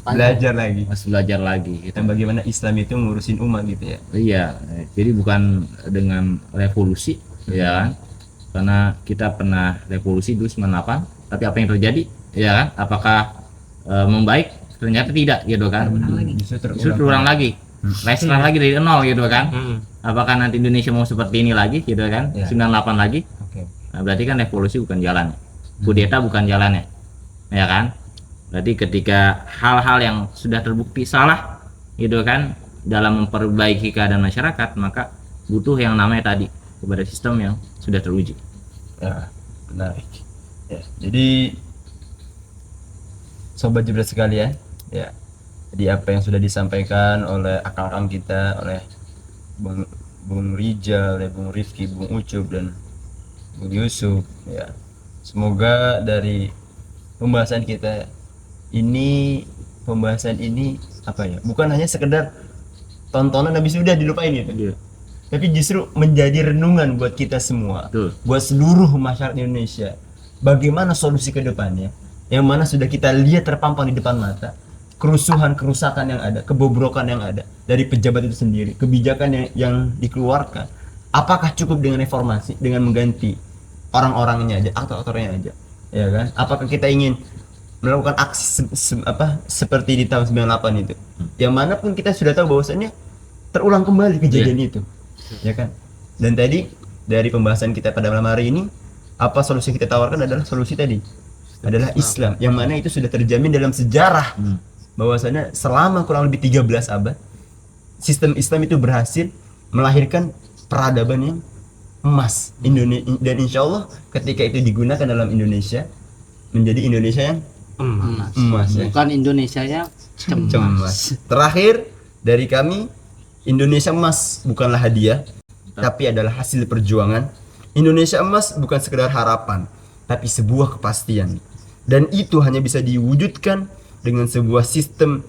Belajar lagi Harus belajar lagi gitu. tentang bagaimana Islam itu ngurusin umat gitu ya. Iya, jadi bukan dengan revolusi, ya kan? Karena kita pernah revolusi dulu 98, tapi apa yang terjadi, ya kan? Apakah membaik? Ternyata tidak, gitu kan? Justru terulang lagi, restart lagi dari nol, gitu kan? Apakah nanti Indonesia mau seperti ini lagi, gitu kan? Ya. 98 lagi? Oke. Nah, berarti kan revolusi bukan jalannya, kudeta bukan jalannya, ya kan? Berarti ketika hal-hal yang sudah terbukti salah, gitu kan, dalam memperbaiki keadaan masyarakat, maka butuh yang namanya tadi kepada sistem yang sudah teruji. Ya, menarik. Ya, jadi sobat jebret sekalian, ya. Jadi apa yang sudah disampaikan oleh akang-akang kita, oleh Bung Rijal, ya, Bung Rifki, Bung Ucup dan Bung Yusuf, ya. Semoga dari pembahasan kita ini apa ya? Bukan hanya sekedar tontonan habis sudah dilupain gitu. Iya. Tapi justru menjadi renungan buat kita semua, Betul. buat seluruh masyarakat Indonesia. Bagaimana solusi ke depannya? Yang mana sudah kita lihat terpampang di depan mata, kerusakan yang ada, kebobrokan yang ada dari pejabat itu sendiri, kebijakan yang dikeluarkan. Apakah cukup dengan reformasi, dengan mengganti orang-orangnya aja, aktor-aktornya aja, ya kan? Apakah kita ingin melakukan aksi seperti di tahun 98 itu? Yang mana pun kita sudah tahu bahwasannya terulang kembali kejadian itu, ya kan? Dan tadi dari pembahasan kita pada malam hari ini, apa solusi yang kita tawarkan adalah solusi tadi adalah Islam, yang mana itu sudah terjamin dalam sejarah bahwasannya selama kurang lebih 13 abad sistem Islam itu berhasil melahirkan peradaban yang emas Indonesia, dan insya Allah ketika itu digunakan dalam Indonesia menjadi Indonesia yang emas ya. Bukan Indonesia yang Cemas. Terakhir dari kami, Indonesia emas bukanlah hadiah, tapi adalah hasil perjuangan. Indonesia emas bukan sekedar harapan, tapi sebuah kepastian. Dan itu hanya bisa diwujudkan dengan sebuah sistem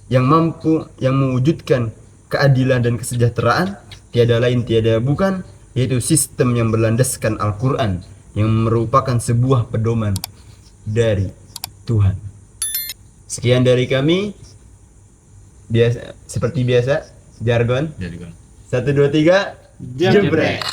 yang mampu, yang mewujudkan keadilan dan kesejahteraan, tiada lain tiada bukan, yaitu sistem yang berlandaskan Al-Quran, yang merupakan sebuah pedoman dari Tuhan. Sekian dari kami. Seperti biasa, jargon. 1, 2, 3, jebret.